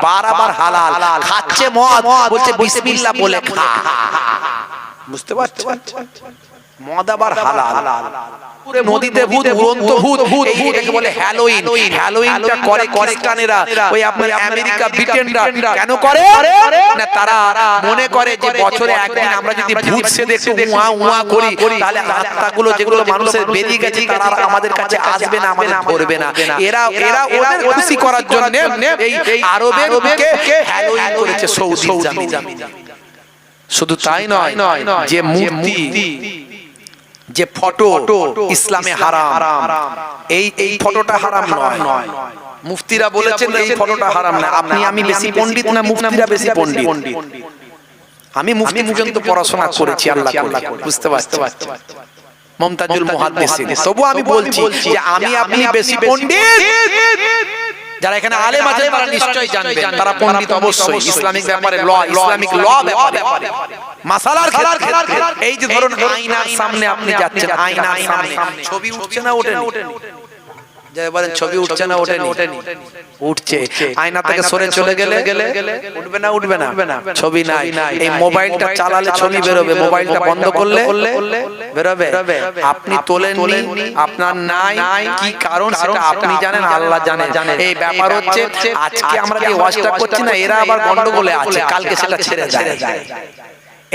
বার আবার হালাল খাচ্ছে মদ বলছে বিসমিল্লাহ বলে খা বুঝতে পারছেন মদ আবার হালাল নদীতে ভূত উড়ন্ত ভূত এটাকে বলে হ্যালোইনটা করে খ্রিস্টানেরা ওই আপনার আমেরিকা ব্রিটেনরা কেন করে না তারা মনে করে যে বছরে একদিন আমরা যদি ভূত সেদে একটু উয়া করি তাহলে আত্মাগুলো যেগুলো মানুষের বেরিয়ে গেছে তারা আমাদের কাছে আসবে না আমাদের ধরবে না এরা ওদের খুশি করার জন্য এই আরবের বুকে হ্যালোইন করেছে সৌদি জামিন শুধু তাই নয় যে মূর্তি যে ফটো ইসলামে হারাম, এই ফটোটা হারাম নয়। মুফতিরা বলেছেন এই ফটোটা হারাম না। আপনি আমি বেশি পণ্ডিত না, মুফতিরা বেশি পণ্ডিত? আমি মুফতি পর্যন্ত পড়াশোনা করেছি, আল্লাহ বুঝতে পারছেন, মুমতাজুল মুহাদ্দিসিন। তবু আমি বলছি যে আমি আপনি বেশি পণ্ডিত। যারা এখানে আলেম আছেন তারা নিশ্চয়ই জানবেন, তারা পণ্ডিত অবশ্যই ইসলামিক ব্যাপারে, ইসলামিক ল ব্যাপারে, মাসালার ক্ষেত্রে। এই যে ধরুন আয়নার সামনে আপনি যাচ্ছেন, আয়নার সামনে ছবি উঠছে না ওঠেনি? যাই বলেন ছবি উঠছে না ওঠেনি? উঠছে। আয়না থেকে সরে চলে গেলে উঠবে না? উঠবে না, ছবি নাই। এই মোবাইলটা চালালে ছবি বেরোবে, মোবাইলটা বন্ধ করলে বেরোবে। আপনি তোলেননি, আপনার নাই, কি কারণ সেটা আপনি জানেন, আল্লাহ জানেন। এই ব্যাপার হচ্ছে আজকে আমরা যে ওয়াজটা করছি না, এরা আবার গন্ডগোলে আছে, কালকে সেটা ছেড়ে যায়।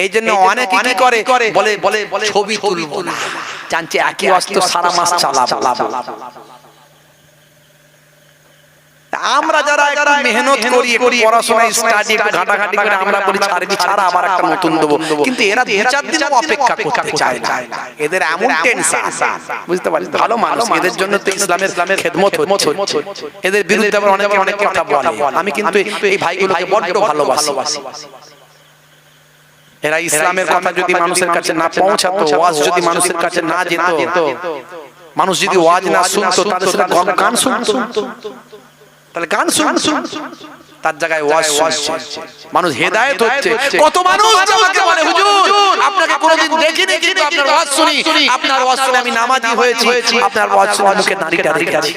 এই জন্য অনেকে কি করে, বলে ছবি তুলবো না, জানছে একই ওয়াজ তো সারা মাস চালাবো। আমরা যারা একটু মেহনত করি, একটু পড়াশোনা স্টাডি, একটু ঘাটাঘাটি করে আমরা বলি ছাড়া আবার একটা নতুন দেবো, কিন্তু এরা 2-4 দিন অপেক্ষা করতে চায় না। এদের এমন টেনশন, বুঝতে পারছেন? ভালো মানুষ, এদের জন্য তো ইসলামের খেদমত হচ্ছে। এদের বিরুদ্ধে আবার অনেক কথা বলে। আমি কিন্তু এই ভাইগুলোকে বড্ড ভালোবাসি। এরা ইসলামের কথা যদি মানুষের কাছে না পৌঁছাতো, ওয়াজ যদি মানুষের কাছে না যেত, মানুষ যদি ওয়াজ না শুনতো, তাহলে সেটা গান শুনতো, তাহলে গান শুন, তার জায়গায় ওয়াজ শুনছে, মানুষ হেদায়েত হচ্ছে। কত মানুষ আমাকে বলে, হুজুর আপনাকে কোনোদিন দেখিনি, কিন্তু আপনার ওয়াজ শুনি, আপনার ওয়াজ শুনে আমি নামাজি হয়েছি, আপনার ওয়াজ শুনে মুখে দাঁড়িয়ে আছে,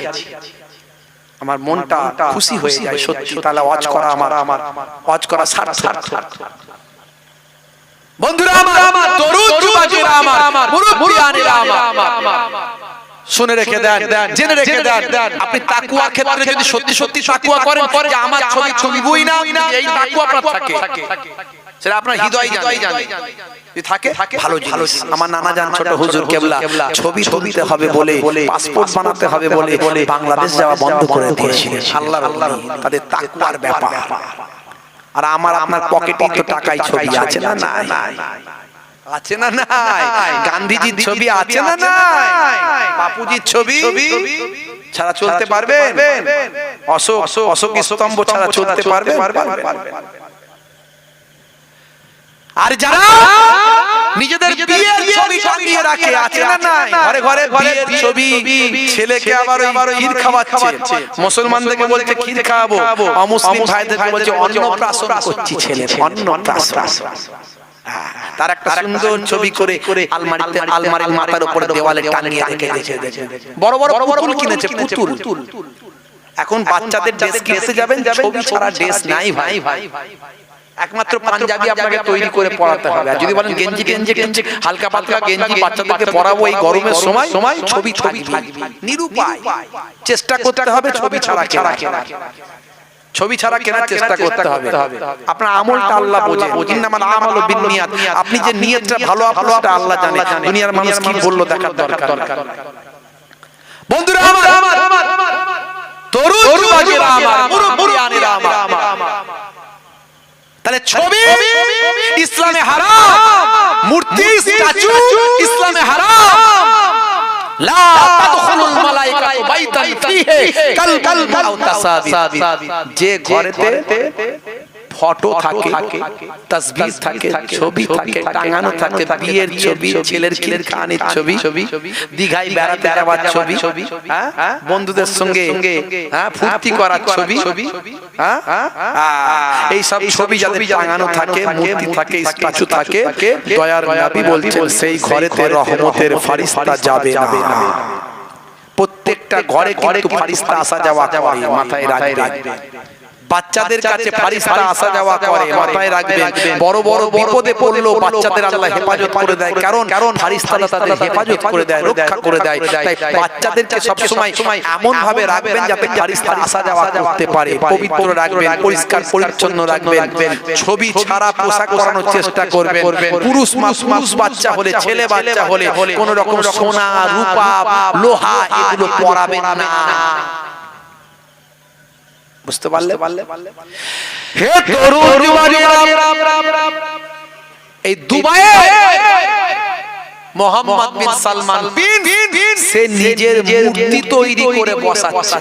আমার মনটা খুশি হয়ে যায় সত্যি। তাহলে ওয়াজ করা আমার ওয়াজ করা সার্থক। বন্ধুরা আমার, তরুণ যুবকেরা আমার, মুরব্বিয়ানেরা আমার, শুনে রেখে দেন, জেনে রেখে দেন। আপনি তাকওয়া ক্ষেত্রে যদি সত্যি তাকওয়া করেন, যে আমার ছবি তুলবই না, এই তাকওয়া আপনার থাকে, সেটা আপনার হৃদয় জানে, যদি থাকে ভালো জিনিস। আমার নানা জান ছোট হুজুর কেবলা ছবি তুলতে হবে বলে, পাসপোর্ট বানাতে হবে বলে বাংলাদেশ যাওয়া বন্ধ করে দিয়েছিলেন। আল্লাহর তাদের তাকওয়ার ব্যাপার। আর আমার আপনার পকেটে তো টাকাই ছবি আছে না? নাই আছে না? নাই। গান্ধীজির ছবি আছে না? নাই। বাপুজির ছবি ছাড়া চলতে পারবেন? অশোক স্তম্ভ ছাড়া চলতে পারবেন? আর যারা নিজেদের বিয়ের ছবি টাঙিয়ে রাখে, আছে না? নাই। ঘরে ঘরে বিয়ের ছবি, ছেলেকে আবার ক্ষীর খাওয়াচ্ছে, মুসলমানদেরকে বলছে ক্ষীর খাওয়াবো, অমুসলিম ভাইদেরকে বলছে অন্নপ্রাশন করছি ছেলে, অন্নপ্রাশন। তার একটা সুন্দর ছবি করে আলমারির মাথার উপরে দেওয়ালে টাঙিয়ে রেখেছে। বড় বড় পুতুল কিনেছে, পুতুল। এখন বাচ্চাদের ড্রেস কিনতে যাবেন, ছবি ছাড়া ড্রেস নাই ভাই। একমাত্র পাঞ্জাবি আপনাকে তৈরি করে পড়াতে হবে। আর যদি বলেন গেঞ্জি হালকা পাতলা গেঞ্জি বাচ্চাদেরকে পড়াবো এই গরমের সময়, ছবি নিরুপায়। চেষ্টা করতে হবে ছবি ছাড়া কেনার চেষ্টা করতে হবে। আপনার আমলটা আল্লাহ বোঝে, ইন্নামাল আমালু বিন্নিয়াত। আপনি যে নিয়তটা ভালো, আপনারটা আল্লাহ জানে। দুনিয়ার মানুষ কি বললো দেখার দরকার। বন্ধুরা আমার, তরুণ যুবকেরা আমার, মুরব্বিয়ানেরা আমার, তাহলে ছবি ইসলামে হারাম, মূর্তি স্ট্যাচু ইসলামে হারাম। লা তাদখুলুল মালায়েকাতু বাইতান ফীহি কালবুন আও তাসাবিত। যে ঘরেতে ফটো থাকে, তাসবিহ থাকে, ছবি থাকে, টাঙানো থাকে, বিয়ের ছবি, ছেলের খানির ছবি, দীঘায় বেড়াতে যাওয়ার ছবি, বন্ধুদের সঙ্গে ফুর্তি করার ছবি, এই সব ছবি যাদের টাঙানো থাকে, মূর্তি থাকে, স্ট্যাচু থাকে, দয়ার নবী বলছেন সেই ঘরেতে রহমতের ফেরেশতা যাবে না। প্রত্যেকটা ঘরে কিন্তু ফেরেশতা আসা যাওয়া করে, মাথায় রাখবেন। বাচ্চাদের কাছে ফেরেশতা আসা যাওয়া করে, মাথায় রাখবেন। বড় বড় বিপদে পড়লো বাচ্চাদের আল্লাহ হেফাজত করে দেয়, কারণ ফেরেশতারা তাদের হেফাজত করে দেয়, রক্ষা করে দেয়। তাই বাচ্চাদেরকে সব সময় এমন ভাবে রাখবেন যাতে ফেরেশতা আসা যাওয়া করতে পারে, পবিত্র রাখবেন, পরিষ্কার পরিচ্ছন্ন রাখবেন। ছবি ছাড়া পোশাক পরানোর চেষ্টা করবেন। পুরুষ বাচ্চা হলে, ছেলে বাচ্চা হলে কোন রকম সোনা, রূপা, লোহা এগুলো পরাবেন না। বুঝতে পারলে? হে তরুণ যুবকেরা, এই দুবাইয়ে মোহাম্মদ বিন সালমান সে নিজের মূর্তি তৈরি করে বসাচ্ছে।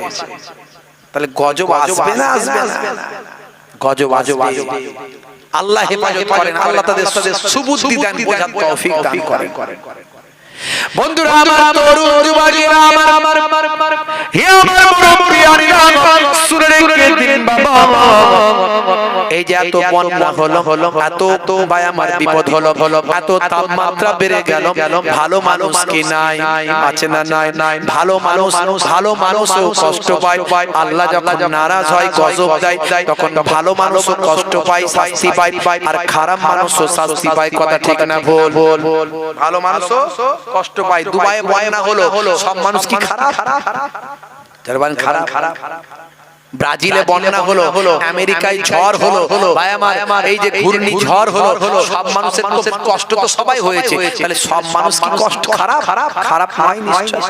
তাহলে গজব আসবে না আসবে না? গজব আসবে। আল্লাহ হেফাজত করেন, আল্লাহ তাদের সুবুদ্ধি দান, বোঝার তৌফিক দান করেন। বন্ধুরা আমার, তরুণ যুবকেরা আমার, হে আমার মুরব্বিয়ানিরা, শুনে রেখে দিন বাবা, এই যে এত বন্যা হলো, এত ভাই আমার বিপদ হলো, এত তাপমাত্রা বেড়ে গেল, ভালো মানুষ কি নাই? আছে না নাই? ভালো মানুষও কষ্ট পায়। আল্লাহ যখন নারাজ হয়, গজব দেয়, তখন ভালো মানুষও কষ্ট পায়, শাস্তি পায়, আর খারাপ মানুষও শাস্তি পায়। কথা ঠিক না ভুল? ভালো মানুষও কষ্ট পায়। দুবাইয়ে বন্যা হলো, সব মানুষ কি খারাপ? খারাপ। ব্রাজিলে বন্যা হলো, আমেরিকায় ঝড় হলো, ভাই আমার এই যে ঘূর্ণি ঝড় হলো, সব মানুষের তো কষ্ট তো সবাই হয়েছে। তাহলে সব মানুষ কি কষ্ট খারাপ? খারাপ নয় নিশ্চয়।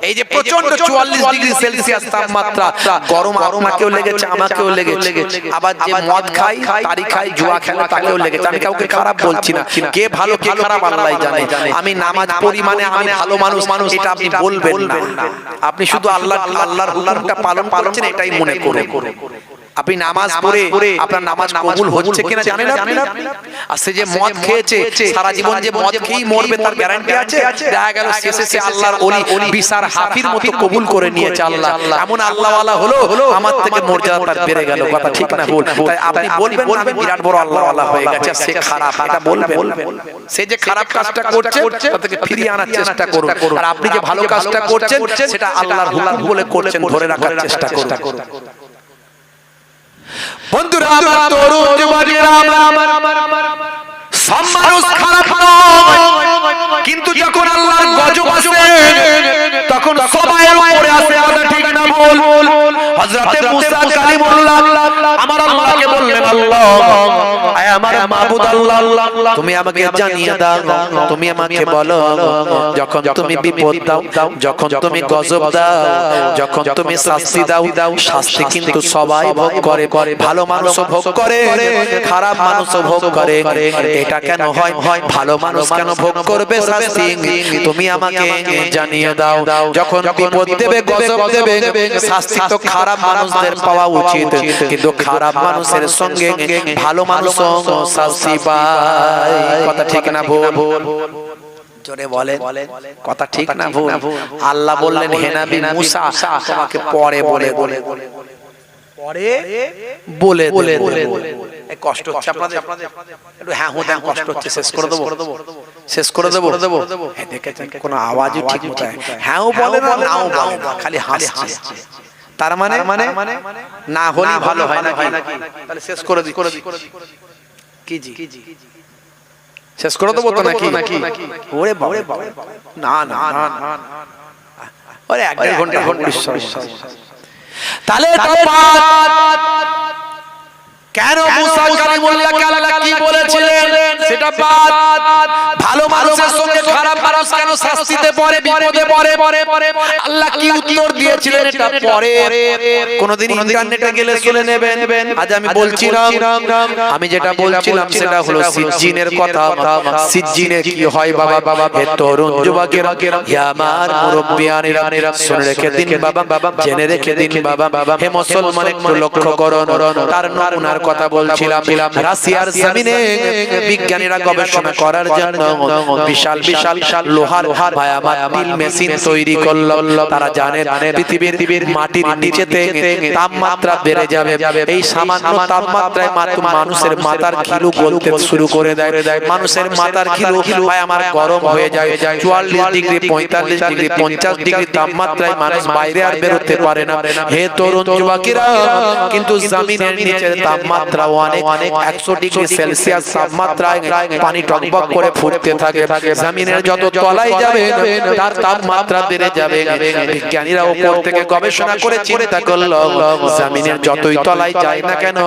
এই যে প্রচন্ড 44 ডিগ্রি সেলসিয়াস তাপমাত্রা, গরম আপনাকেও লেগেছে, আমাকেও লেগেছে। আবার যে মদ খায়, তারি খায়, জুয়া খেলে, তাকেও লেগেছে। আমি কাউকে খারাপ বলছি না, কে ভালো কে খারাপ আল্লাহই জানে। আমি নামাজ পড়ি মানে আমি ভালো মানুষ, এটা আপনি বলবেন না। আপনি শুধু আল্লাহর হুকুমটা পালন করছেন, এটাই মনে করুন। আপনি নামাজ পড়ে আপনার নামাজ কবুল হচ্ছে কিনা জানেন আপনি? আর সে যে মদ খেয়েছে, সারা জীবন যে মদ খেয়েই মরবে তার গ্যারান্টি আছে? দেখা গেল শেষে সে আল্লাহর ওলি বিশার হাফির মতো কবুল করে নিয়েছে আল্লাহ। এমন আল্লাহওয়ালা হলো, আমার থেকে মর্যাদা তার বেড়ে গেল। কথা ঠিক না ভুল? তাই আপনি বলবেন না আমি বিরাট বড় আল্লাহওয়ালা হয়ে গেছে, সে খারাপ, এটা বলবেন? সে যে খারাপ কাজটা করছে তাকে ফিরিয়ে আনার চেষ্টা করুন। আর আপনি যে ভালো কাজটা করছেন সেটা আল্লাহর হুকুম বলে করছেন, ধরে রাখার চেষ্টা করুন। বন্ধুরা আমার, তরুণ যুবকেরা আমার, সব মানুষ খারাপ নয়, কিন্তু যখন আল্লাহর গজব আসে তখন সবাই উপরে আসে। কথা ঠিক না ভুল? হযরতে মুসা কালিমুল্লাহ আমার আল্লাহকে বললেন, আল্লাহ আয় আমার মাবুদ আল্লাহ, তুমি আমাকে জানিয়ে দাও, তুমি আমাকে বলো, যখন তুমি বিপদ দাও, যখন তুমি গজব দাও, যখন তুমি শাস্তি দাও, শাস্তি কিন্তু সবাই ভোগ করে, ভালো মানুষও ভোগ করে, খারাপ মানুষও ভোগ করে। এটা কেন হয়? ভালো মানুষ কেন ভোগ করবে শাস্তি? তুমি আমাকে জানিয়ে দাও। যখন বিপদ দেবে, গজব দেবে, শাস্তি তো খারাপ মানুষদের পাওয়া উচিত, কিন্তু খারাপ মানুষের সঙ্গে ভালো মানুষও শাস্তি পায়। কথা ঠিক না ভুল? জোরে বলেন, কথা ঠিক না ভুল? আল্লাহ বললেন, হে নবী মুসা, তোমাকে পরে বলে কষ্ট হচ্ছে আপনাদের, একটু হ্যাঁ হ্যাঁ কষ্ট হচ্ছে, শেষ করে দেবো। দেখেছেন কোনো আওয়াজই ঠিক মতো হ্যাঁও বলে না, নাও বলে না, খালি হাসছে। তার মানে না হলে ভালো হয় না, তাহলে শেষ করে দিই। কি জি শেষ করে দেবো তো নাকি? ওরে বাবা, না না, ওরে 1.5 ঘন্টা তাহলে কেন মুসা কালিমুল্লাহকে আল্লাহ কি বলেছিলেন সেটা বাদ। ভালো মানুষের সঙ্গে খারাপ মানুষ কেন শাস্তিতে পড়ে, বিপদে পড়ে, আল্লাহ কি উত্তর দিয়েছিলেন এটা পরে কোনদিন ইন্টারনেটে গেলে শুনে নেবেন। আজ আমি বলছিলাম, আমি যেটা বলছিলাম সেটা হলো সিজ্জিনের কথা। সিজ্জিনে কি হয় বাবা? হে তরুণ যুবকেরা, হে আমার মুরব্বিয়ানেরা, শুনে রেখে দিন বাবা, জেনে রেখে দিন বাবা। হে মুসলমান, একটু লক্ষ্য করুন। তার নমুনার কথা বলছিলাম। রাশিয়ার জমিনে বিজ্ঞানীরা গবেষণা করার জন্য বিশাল লোহার মিল মেশিন তৈরি করলো। তারা জানে পৃথিবীর মাটির নিচেতে তাপমাত্রা বেড়ে যাবে। এই সামান্য তাপমাত্রায় মানুষের মাথার খিলু গলতে শুরু করে দেয়। মানুষের মাথার খিলু আমার গরম হয়ে যায়। 44 ডিগ্রি, 45 ডিগ্রি, 50 ডিগ্রি তাপমাত্রায় মানুষ বাইরে আর বেরোতে পারে না। হে তরুণ যুবকেরা, কিন্তু জমিনের নিচের তাপমাত্রা অনেক 100 ডিগ্রি সেলসিয়াস তাপমাত্রায় পানি টকবক করে ফুটতে থাকে। জমিনের যত তলায় যাবে তার তাপমাত্রা বেড়ে যাবে। বিজ্ঞানীরা উপর থেকে গবেষণা করে চিন্তা করলো, জমিনের যতই তলায় যায় না কেন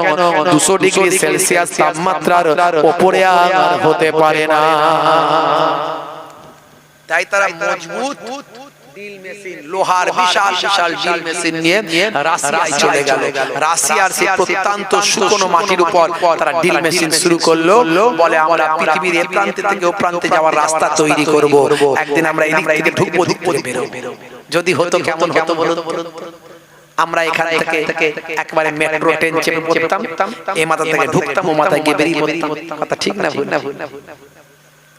200 ডিগ্রি সেলসিয়াস তাপমাত্রার উপরে আর হতে পারে না। তাই তারা মজবুত ড্রিল মেশিন, লোহার বিশাল বিশাল ড্রিল মেশিন নিয়ে রাশিয়ায় চলে গেল। রাশিয়ার সেই প্রত্যন্ত শুকনো মাটির উপর তারা ড্রিল মেশিন শুরু করলো। বলে আমরা পৃথিবীর এই প্রান্ত থেকে ও প্রান্তে যাওয়ার রাস্তা তৈরি করব। একদিন আমরা এদিক থেকে ঢুকবো, দিক থেকে বেরোবো। যদি হতো কেমন হতো বলুন? আমরা এখান থেকে একবারে মেট্রো ট্রেন চেপে পড়তাম, এই মাথা থেকে ঢুকতাম, ও মাথায় গিয়ে বেরিয়ে পড়তাম। কথা ঠিক না ভুল?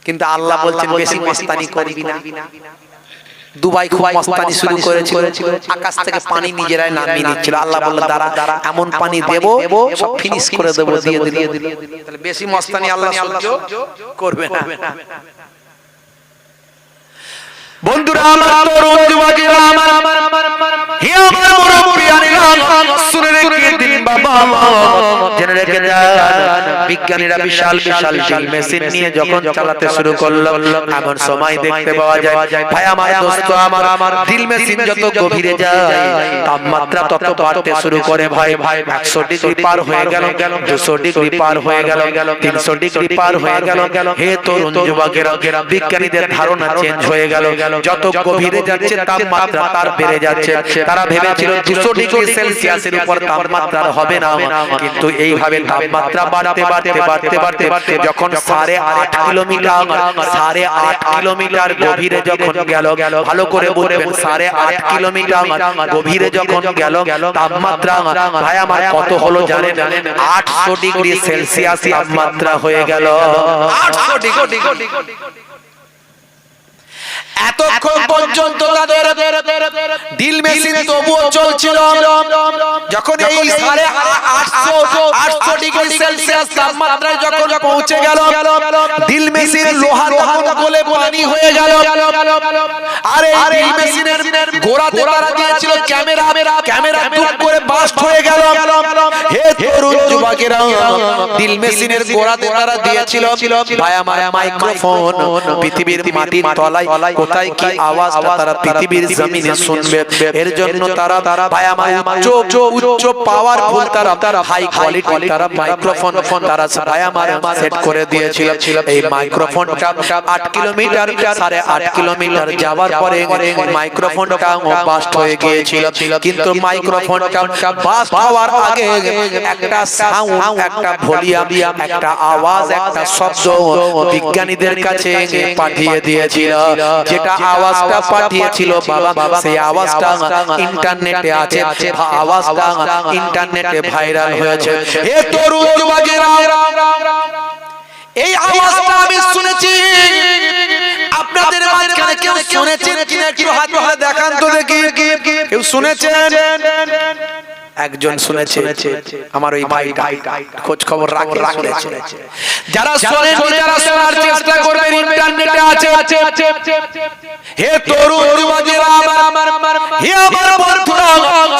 কিন্তু আল্লাহ বলছেন বেশি মস্তানি করবি না। দুবাই খুব মস্তানি শুরু করেছিল, আকাশ থেকে পানি নিজেরাই নামিয়ে নিচ্ছিল। আল্লাহ বলল দাঁড়া, এমন পানি দেব সব ফিনিশ করে দেবো, দিয়ে দিল। তাহলে বেশি মস্তানি আল্লাহ সহ্য করবে না। বন্ধুরা আমার, তরুণ যুবকেরা আমার, হে আমার মুরব্বিয়ানেরা, শুনে রেখে দিন বাবা, জেনে রেখে যান। বিজ্ঞানীরা বিশাল বিশাল ড্রিল মেশিন নিয়ে যখন চালাতে শুরু করলো, এমন সময় দেখতে পাওয়া যায়, ভাই আমার, দোস্ত আমার, ড্রিল মেশিন যত গভীরে যায় তাপমাত্রা তত বাড়তে শুরু করে। ভাই 100 ডিগ্রি পার হয়ে গেল, 200 ডিগ্রি পার হয়ে গেল, 300 ডিগ্রি পার হয়ে গেল। হে তরুণ যুবকেরা, বিজ্ঞানীদের ধারণা চেঞ্জ হয়ে গেল। যত গভীরে যাচ্ছে তাপমাত্রা তার বেড়ে যাচ্ছে। তারা ভেবেছিল 200 ডিগ্রি সেলসিয়াসের উপর তাপমাত্রা হবে না, কিন্তু এইভাবে তাপমাত্রা বাড়তে বাড়তে বাড়তে বাড়তে যখন 8.5 কিলোমিটার গভীরে যখন গেল, ভালো করে বুঝবেন, 8.5 কিলোমিটার গভীরে যখন গেল, তাপমাত্রা ভাই আমার কত হলো জানেন? 800 ডিগ্রি সেলসিয়াস তাপমাত্রা হয়ে গেল। 800 ডিগ্রি। এতক্ষণ পর্যন্ত তাদের ড্রিল মেশিন তবুও চলছিল। যখন এই 850 ডিগ্রি সেলসিয়াস তাপমাত্রায় যখন পৌঁছে গেল, ড্রিল মেশিন লোহা গলে পানি হয়ে গেল। আর এই ড্রিল মেশিনের গোড়াতে তারা দিয়েছিল ক্যামেরা টুক করে বাস্ট হয়ে গেল। হে তরুণ যুবকেরা, ড্রিল মেশিনের গোড়াতে তারা দিয়েছিল ভাই আমার মাইক্রোফোন। পৃথিবীর মাটির তলায় কোথায় কি আওয়াজ তারা পৃথিবীর জমিনে শুনবে, এর জন্য তারা ভাই আমার উচ্চ পাওয়ারফুল, তারা হাই কোয়ালিটি তারা মাইক্রোফোন তারা ভাই আমার সেট করে দিয়েছিল। এই মাইক্রোফোনটা 8 কিলোমিটার 8.5 কিলোমিটার যাওয়ার পরে মাইক্রোফোনটা বাস্ট হয়ে গিয়েছিল। কিন্তু মাইক্রোফোনটা বাস্ট হওয়ার আগে একটা সাউন্ড, একটা ভলিউম, একটা আওয়াজ, একটা শব্দ বিজ্ঞানীদের কাছে পাঠিয়ে দিয়েছিল। যেটা আওয়াজটা পাঠিয়েছিল বাবা, সেই আওয়াজটা ইন্টারনেটে আছে, আওয়াজটা ইন্টারনেটে ভাইরাল হয়েছে। হে তরুণ যুবকেরা, এই আওয়াজটা আমি শুনেছি। আপনাদের মাঝখানে কেউ শুনেছেন কিনা একটু হাত তুলে দেখান তো দেখি। কেউ শুনেছেন? একজন শুনেছে, আমার ওই ভাইটা খোঁজ খবর রাখছে। যারা শোনেন, যারা শোনার চেষ্টা করবেন, ইন্টারনেটে আছে। হে তরুণ যুবকেরা আমার, হে আমার বন্ধুরা,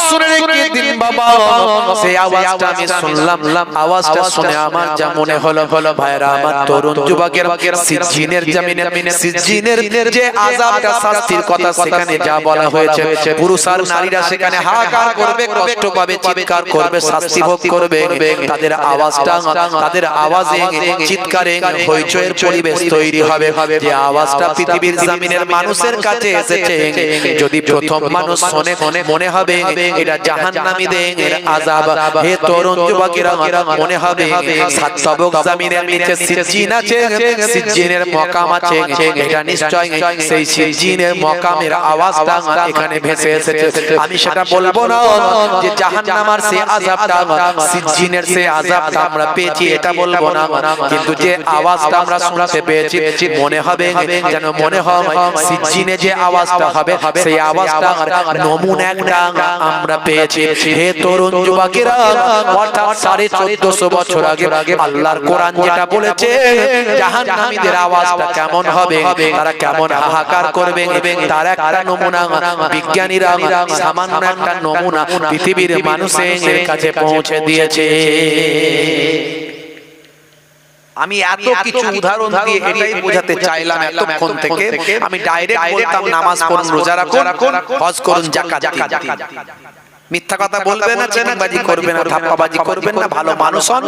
শুনে রেখে দিন বাবা, সেই আওয়াজটা আমি শুনলাম। আওয়াজটা শুনে আমার যা মনে হলো, ভাইরা আমার, তরুণ যুবকেরা, সিজ্জিনের জমিনে সিজ্জিনের যে আযাবটা, শাস্তির কথা সেখানে যা বলা হয়েছে, পুরুষ আর নারীরা সেখানে হাহাকার করবে, কষ্ট পাবে, চিৎকার করবে, শাস্তি ভোগ করবে। তাদের আওয়াজটা, তাদের আওয়াজে, চিৎকারে হইচইয়ের পরিবেশ তৈরি হবে। যে আওয়াজটা পৃথিবীর জমিনের মানুষের কাছে এসেছে, যদি প্রথম মানুষ শুনে মনে হবে এটা জাহান্নামীদের আযাব। হে তরুণ যুবকেরা, মনে হবে সাত তবক জমিনের নিচে সিজ্জিন আছে, সিজ্জিনের মকাম আছে। এটা নিশ্চয় সেই সিজ্জিনের মকামের আওয়াজটা এখানে ভেসে এসেছে। আমি সেটা বলবো না যে জাহান্নামের সেই আযাবটা, সিজ্জিনের সেই আযাবটা আমরা পেয়েছি, এটা বলবো না। কিন্তু যে আওয়াজটা আমরা শুনতে পেয়েছি, মনে হবে যেন মনে হয় সিজ্জিনে যে আওয়াজটা হবে, সেই আওয়াজটা নমুনা একটা আমরা পেয়েছি। হে তরুণ যুবকেরা, অর্থাৎ 1450 বছর আগে আল্লাহর কোরআন যেটা বলেছে, জাহান্নামীদের আওয়াজটা কেমন হবে, তারা কেমন হাহাকার করবে, তার একটা নমুনা বিজ্ঞানীরা সামান্য একটা নমুনা পৃথিবীর মানুষের কাছে পৌঁছে দিয়েছে। আমি এত কিছু উদাহরণ দিয়ে এটাই বোঝাতে চাইলাম এতক্ষণ থেকে। আমি ডাইরেক্ট বলতাম নামাজ পড়ুন, রোজা রাখুন, হজ করুন, যাকাত দিন। মিথ্যা কথা বলবেন না, চিটিংবাজি করবেন না, ধাপ্পাবাজি করবেন না, ভালো মানুষ হন।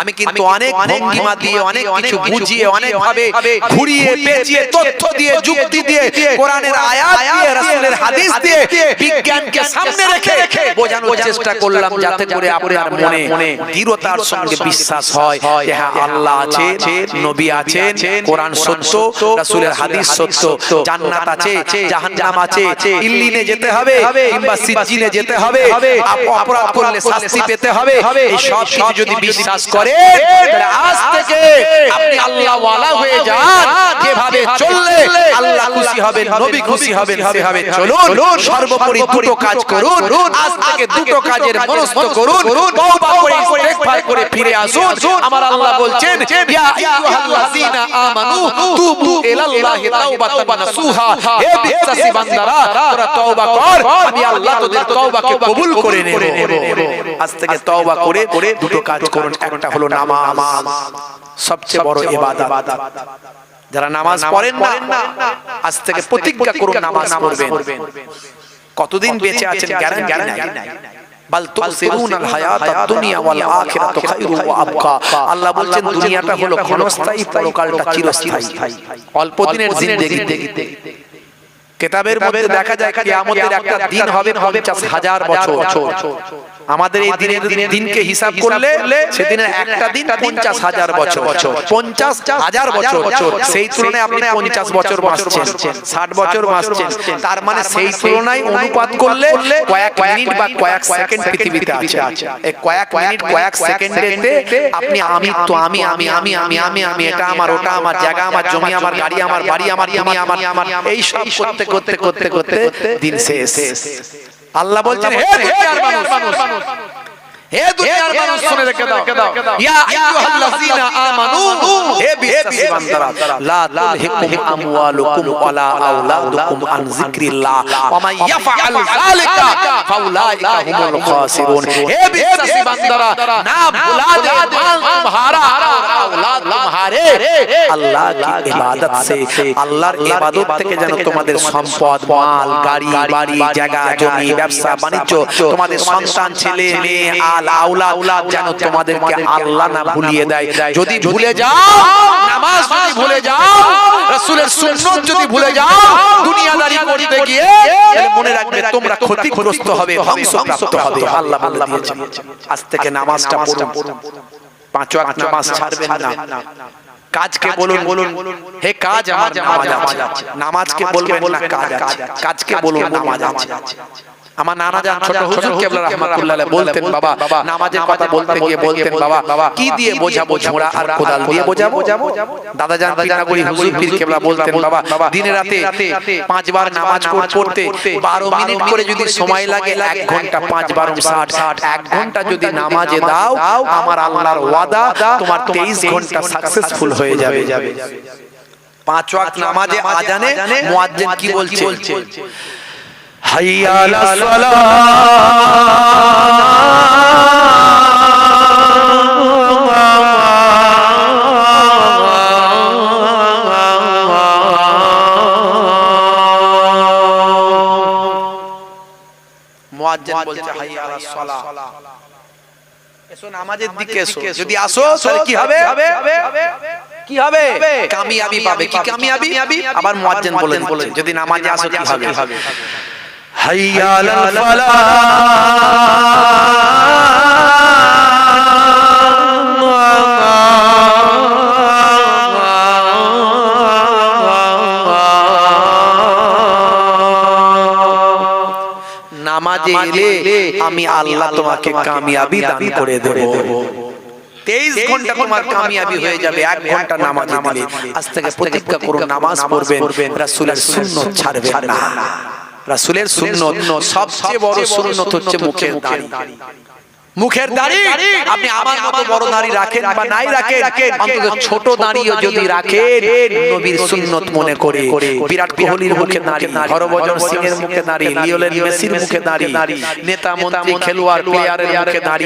আমি কিন্তু অনেক ভঙ্গিমা দিয়ে, অনেক কিছু বুঝিয়ে, অনেক ভাবে ঘুরিয়ে পেঁচিয়ে, তথ্য দিয়ে, যুক্তি দিয়ে, কোরআনের আয়াত দিয়ে, রাসূলের হাদিস দিয়ে, বিজ্ঞানকে সামনে রেখে বোঝানোর চেষ্টা করলাম, যাতে করে আপনার মনে দৃঢ়তার সঙ্গে বিশ্বাস হয় যে হ্যাঁ, আল্লাহ আছে, নবী আছেন, কোরআন সত্য, রাসূলের হাদিস সত্য, জান্নাত আছে, জাহান্নাম আছে, ইল্লিনে যেতে হবে কিংবা সিজ্জিনে যেতে হবে, অপরাধ করলে শাস্তি পেতে হবে, এই সব কিছু যদি বিশ্বাস করে, তাহলে আজ থেকে আপনি আল্লাহ ওয়ালা হয়ে যান। যেভাবে চললে আল্লাহ খুশি হবেন, নবী খুশি হবেন, সেভাবে চলুন। সর্বোপরি দুটো কাজ করুন, আজ থেকে দুটো কাজের মনস্থ করুন, তওবা করে ইস্তেগফার করে ফিরে আসুন। আমার আল্লাহ বলছেন, ইয়া আইয়ুহাল্লাযীনা আমানু তুবু ইলাল্লাহি তাওবাতান নাসুহা, হে বিশ্বাসী বান্দারা, তোরা তওবা কর, আমি আল্লাহ তোদের তওবাকে কবুল করে নেব। আজ থেকে তওবা করে দুটো কাজ করুন। একটা হলো নামাজ, সবচেয়ে বড় ইবাদত। যারা নামাজ পড়েন না, আজ থেকে প্রতিজ্ঞা করুন নামাজ পড়বেন। কতদিন বেঁচে আছেন গ্যারান্টি নাই। বাল তুসিরুনাল হায়াতাদ দুনিয়া ওয়াল আখিরাতু খায়রু ওয়া আবকা। আল্লাহ বলেন দুনিয়াটা হলো ক্ষণস্থায়ী, পরকালটা চিরস্থায়ী। অল্প দিনের জিন্দেগি। কিতাবের মধ্যে দেখা যায় কিয়ামতের একটা দিন হবে 50,000 বছর। আমাদের এই দিনকে হিসাব করলে সেদিনের একটা দিন 50,000 বছর, 50,000 বছর। সেই তুলনায় আপনি 50 বছর বাঁচছেন, 60 বছর বাঁচছেন। তার মানে সেই তুলনায় অনুপাত করলে কয়েক মিনিট বা কয়েক সেকেন্ড পৃথিবীতে আছে। এই কয়েক মিনিট কয়েক সেকেন্ডেতে আপনি আমি এটা আমার, ওটা আমার, জায়গা আমার, জমি আমার, গাড়ি আমার, বাড়ি আমার, আমার এই সব করতে করতে দিন শেষ। আল্লাহ বলছেন, হে দুনিয়ার মানুষ, হে দুনিয়ার মানুষ, শুনে রেখে দাও, ইয়া আইয়ুহাল্লাযীনা আমানু, হে বিশ্বাসী বান্দারা, লা তুলহিকুম আমওয়ালুকুম ওয়ালা আওলাদুকুম আন যিকরিল্লাহ ওয়া মান ইয়াফআল যালিকা ফাউলাইকা হুমুল খাসিরুন। হে বিশ্বাসী বান্দারা, না ভুলা দে মাল तुम्हारा औलाद तुम्हारे আল্লাহ की ইবাদত से, আল্লাহর ইবাদত থেকে যেন তোমাদের সম্পদ, মাল, গাড়ি, বাড়ি, জায়গা, জমি, ব্যবসা বাণিজ্য, তোমাদের সন্তান, ছেলে মেয়ে, আওলাদ যেন তোমাদেরকে আল্লাহ না ভুলিয়ে দেয়। যদি ভুলে যাও, নামাজ যদি ভুলে যাও, রাসূলের সুন্নাত যদি ভুলে যাও, দুনিয়াদারি করতে গিয়ে, তাহলে মনে রাখবে তোমরা ক্ষতিগ্রস্ত হবে, ধ্বংসপ্রাপ্ত হবে। আল্লাহ বলে দিয়েছেন, আজ থেকে নামাজটা পড়ুন, 5 ওয়াক্ত নামাজ ছাড়বেন না। কাজকে বলুন, হে কাজ আমার নামাজ আছে। নামাজকে বলবেন না কাজ আছে, কাজকে বলুন নামাজ আছে। আমার নানা জান ছোট হুজুর কেবলা রাহমাতুল্লাহ আলাইহি বলতেন, বাবা নামাজের কথা বলতে গিয়ে বলতেন, বাবা কি দিয়ে বোঝাবো, ঝোড়া আর কোদাল দিয়ে বোঝাবো। দাদা জান পীরনাগরী হুজুর পীর কেবলা বলতেন, বাবা দিনে রাতে 5 বার নামাজ পড়তে 12 মিনিট করে যদি সময় লাগে, 1 ঘন্টা 5 বার 60, 1 ঘন্টা যদি নামাজে দাও, আমার আল্লাহর ওয়াদা তোমার 23 ঘন্টা সাকসেসফুল হয়ে যাবে। 5 ওয়াক্ত নামাজে আজানে মুয়াজ্জিন কি বলছে? হাইয়া আলাস সালাহ, মুয়াজ্জিন বলছে হাইয়া আলাস সালাহ, এসো নামাজের দিকে এসো। যদি আসো তাহলে কি হবে? কি হবে? কামিয়াবি পাবে। কি কামিয়াবি? আবার মুয়াজ্জিন বলেন যদি নামাজে আসো কি হবে? হাইয়া আলাল ফালাহ, নামাজে এলে আমি আল্লাহ তোমাকে কামিয়াবি দান করে দেব। 23 ঘন্টা তোমার কামিয়াবি হয়ে যাবে 1 ঘন্টা নামাজে দিলে। আজ থেকে প্রতিজ্ঞা করুন নামাজ পড়বেন, রাসূলের সুন্নাত ছাড়বেন না। রাসূলের সুন্নাত সবচেয়ে বড় সুন্নাত হচ্ছে মুখের দাড়ি। মুখের দাড়ি আপনি আমার মতো বড় দাড়ি রাখেন বা নাই রাখেন, অন্তত ছোট দাড়িও যদি রাখেন নবীর সুন্নাত মনে করে। বিরাট কোহলির মুখে দাড়ি, হরভজন সিং এর মুখে দাড়ি, লিওনেল মেসির মুখে দাড়ি, নেতা মন্ত্রী খেলোয়াড় প্লেয়ারের মুখে দাড়ি।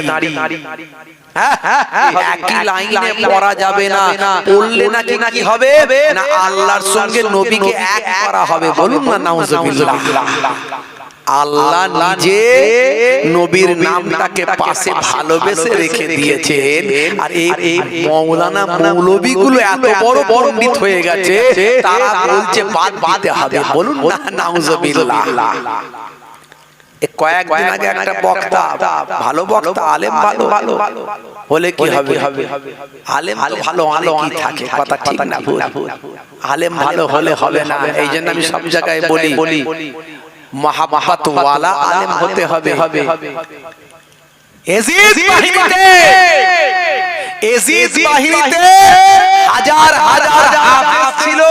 একই লাইনে পড়া যাবে না, পড়লে নাকি কি হবে না, আল্লাহর সঙ্গে নবীকে এক করা হবে। বলুন না নাউজুবিল্লাহ। আল্লাহ নিজে নবীর নামটাকে পাশে ভালোবেসে রেখে দিয়েছেন। আর এই মাওলানা মৌলবীগুলো এত বড় পণ্ডিত হয়ে গেছে, তারা বলছে বাদ দিতে হবে। বলুন না নাউজুবিল্লাহ। কয়েকদিন আগে একটা বক্তা, ভালো বক্তা, আলেম ভালো হলে কি হবে? আলেম তো ভালো অনেকই থাকে, কথা ঠিক না ভুল? আলেম ভালো হলে হবে না। এই জন্য আমি সব জায়গায় বলি মহাব্বত ওয়ালা আলেম হতে হবে। এজিদ বাহিনীতে হাজার হাজার হাফেজ ছিল,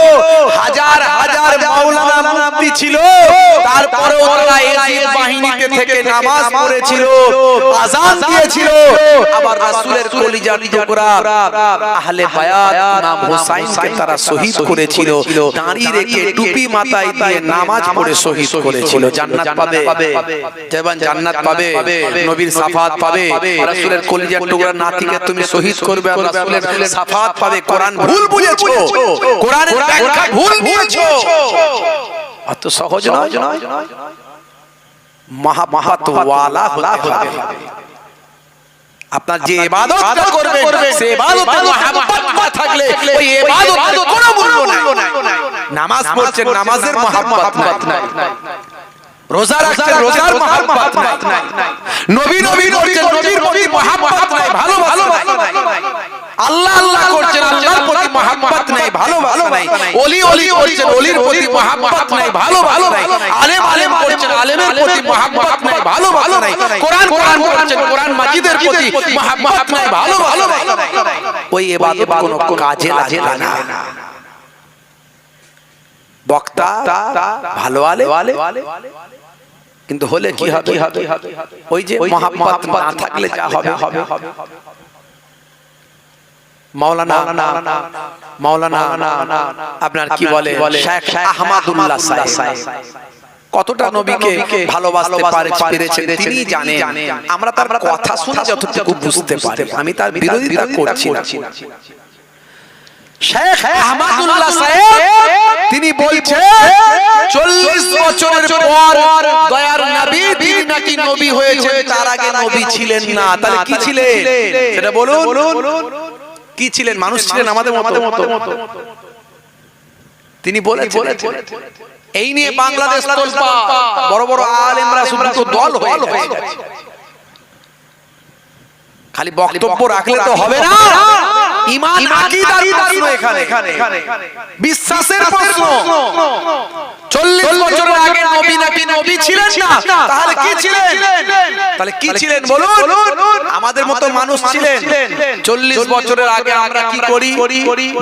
হাজার হাজার মাওলানা মুফতি ছিল, তারপরেও তারা এজিদ বাহিনীতে থেকে নামাজ পড়েছিল, আযান দিয়েছিল। আবার রাসূলের কলিজার টুকরা আহলে বায়াত ইমাম হুসাইনকে তারা শহীদ করেছিল, দাঁড়ি রেখে টুপি মাথায় দিয়ে নামাজ পড়ে শহীদ করেছিল। জান্নাত পাবে, যেমন জান্নাত পাবে, নবীর শাফাত পাবে। রাসূলের কলিজার টুকরা নাতিকে তুমি শহীদ করবে, আর রাসূলের শাফাত পাবে। কোরআন ভুল বুঝেছো, কোরআনের ব্যাখ্যা ভুল বুঝেছো, অত সহজ নয়। মহাব্বত ওয়ালা হতে হবে। আপনার যে ইবাদতটা করবেন, সেই ইবাদতে মহাব্বত না থাকলে ওই ইবাদতের কোনো মূল্য নাই। নামাজ পড়ছেন, নামাজের মহাব্বত নাই। রোজা রাখছেন, রোজার মহাব্বত নাই। নবী করছেন, নবীর প্রতি মহাব্বত নাই, ভালোবাসা নাই। আল্লাহ আল্লাহ করছেন, আল্লাহর প্রতি মহাব্বত নাই, ভালোবাসা নাই। ওলি করছেন, ওলির প্রতি মহাব্বত নাই, ভালোবাসা নাই। আলেম করছেন, আলেমের প্রতি মহাব্বত নাই, ভালোবাসা নাই। কোরআন করছেন, কোরআন মাজিদের প্রতি মহাব্বত নাই, ভালোবাসা নাই। ওই ইবাদত কোনো কাজে লাগে না। বক্তা ভালো আলেম, কিন্তু হলে কি হবে? ওই যে মহাব্বত না থাকলে যা হবে। মাওলানা আপনার কি বলে শেখ আহমদুল্লাহ সাহেব কতটা নবীকে ভালোবাসতে পেরেছেন তিনি জানেন। আমরা তার কথা শুনে যতটুকু বুঝতে পারি, আমি তার বিরোধিতা করছি না। শেখ আহমদুল্লাহ সাহেব তিনি বলছেন 40 বছরের পর দয়ার নবী তিনি নাকি নবী হয়েছেন, তার আগে নবী ছিলেন না। তাহলে কি ছিলেন সেটা বলুন। কি ছিলেন? মানুষ ছিলেন আমাদের মতো। তিনি বলেছেন। এই নিয়ে বাংলাদেশ তোলপা, বড় বড় আলেমরা শুধু দল হয়ে গেছে। খালি বক্তব্য রাখলে তো হবে না, ঈমান আকীদার প্রশ্ন এখানে, বিশ্বাসের প্রশ্ন। 40 বছরের আগে নবী নাকি নবী ছিলেন না, তাহলে কি ছিলেন? বলুন। আমাদের মতো মানুষ ছিলেন। 40 বছরের আগে আমরা কি করি?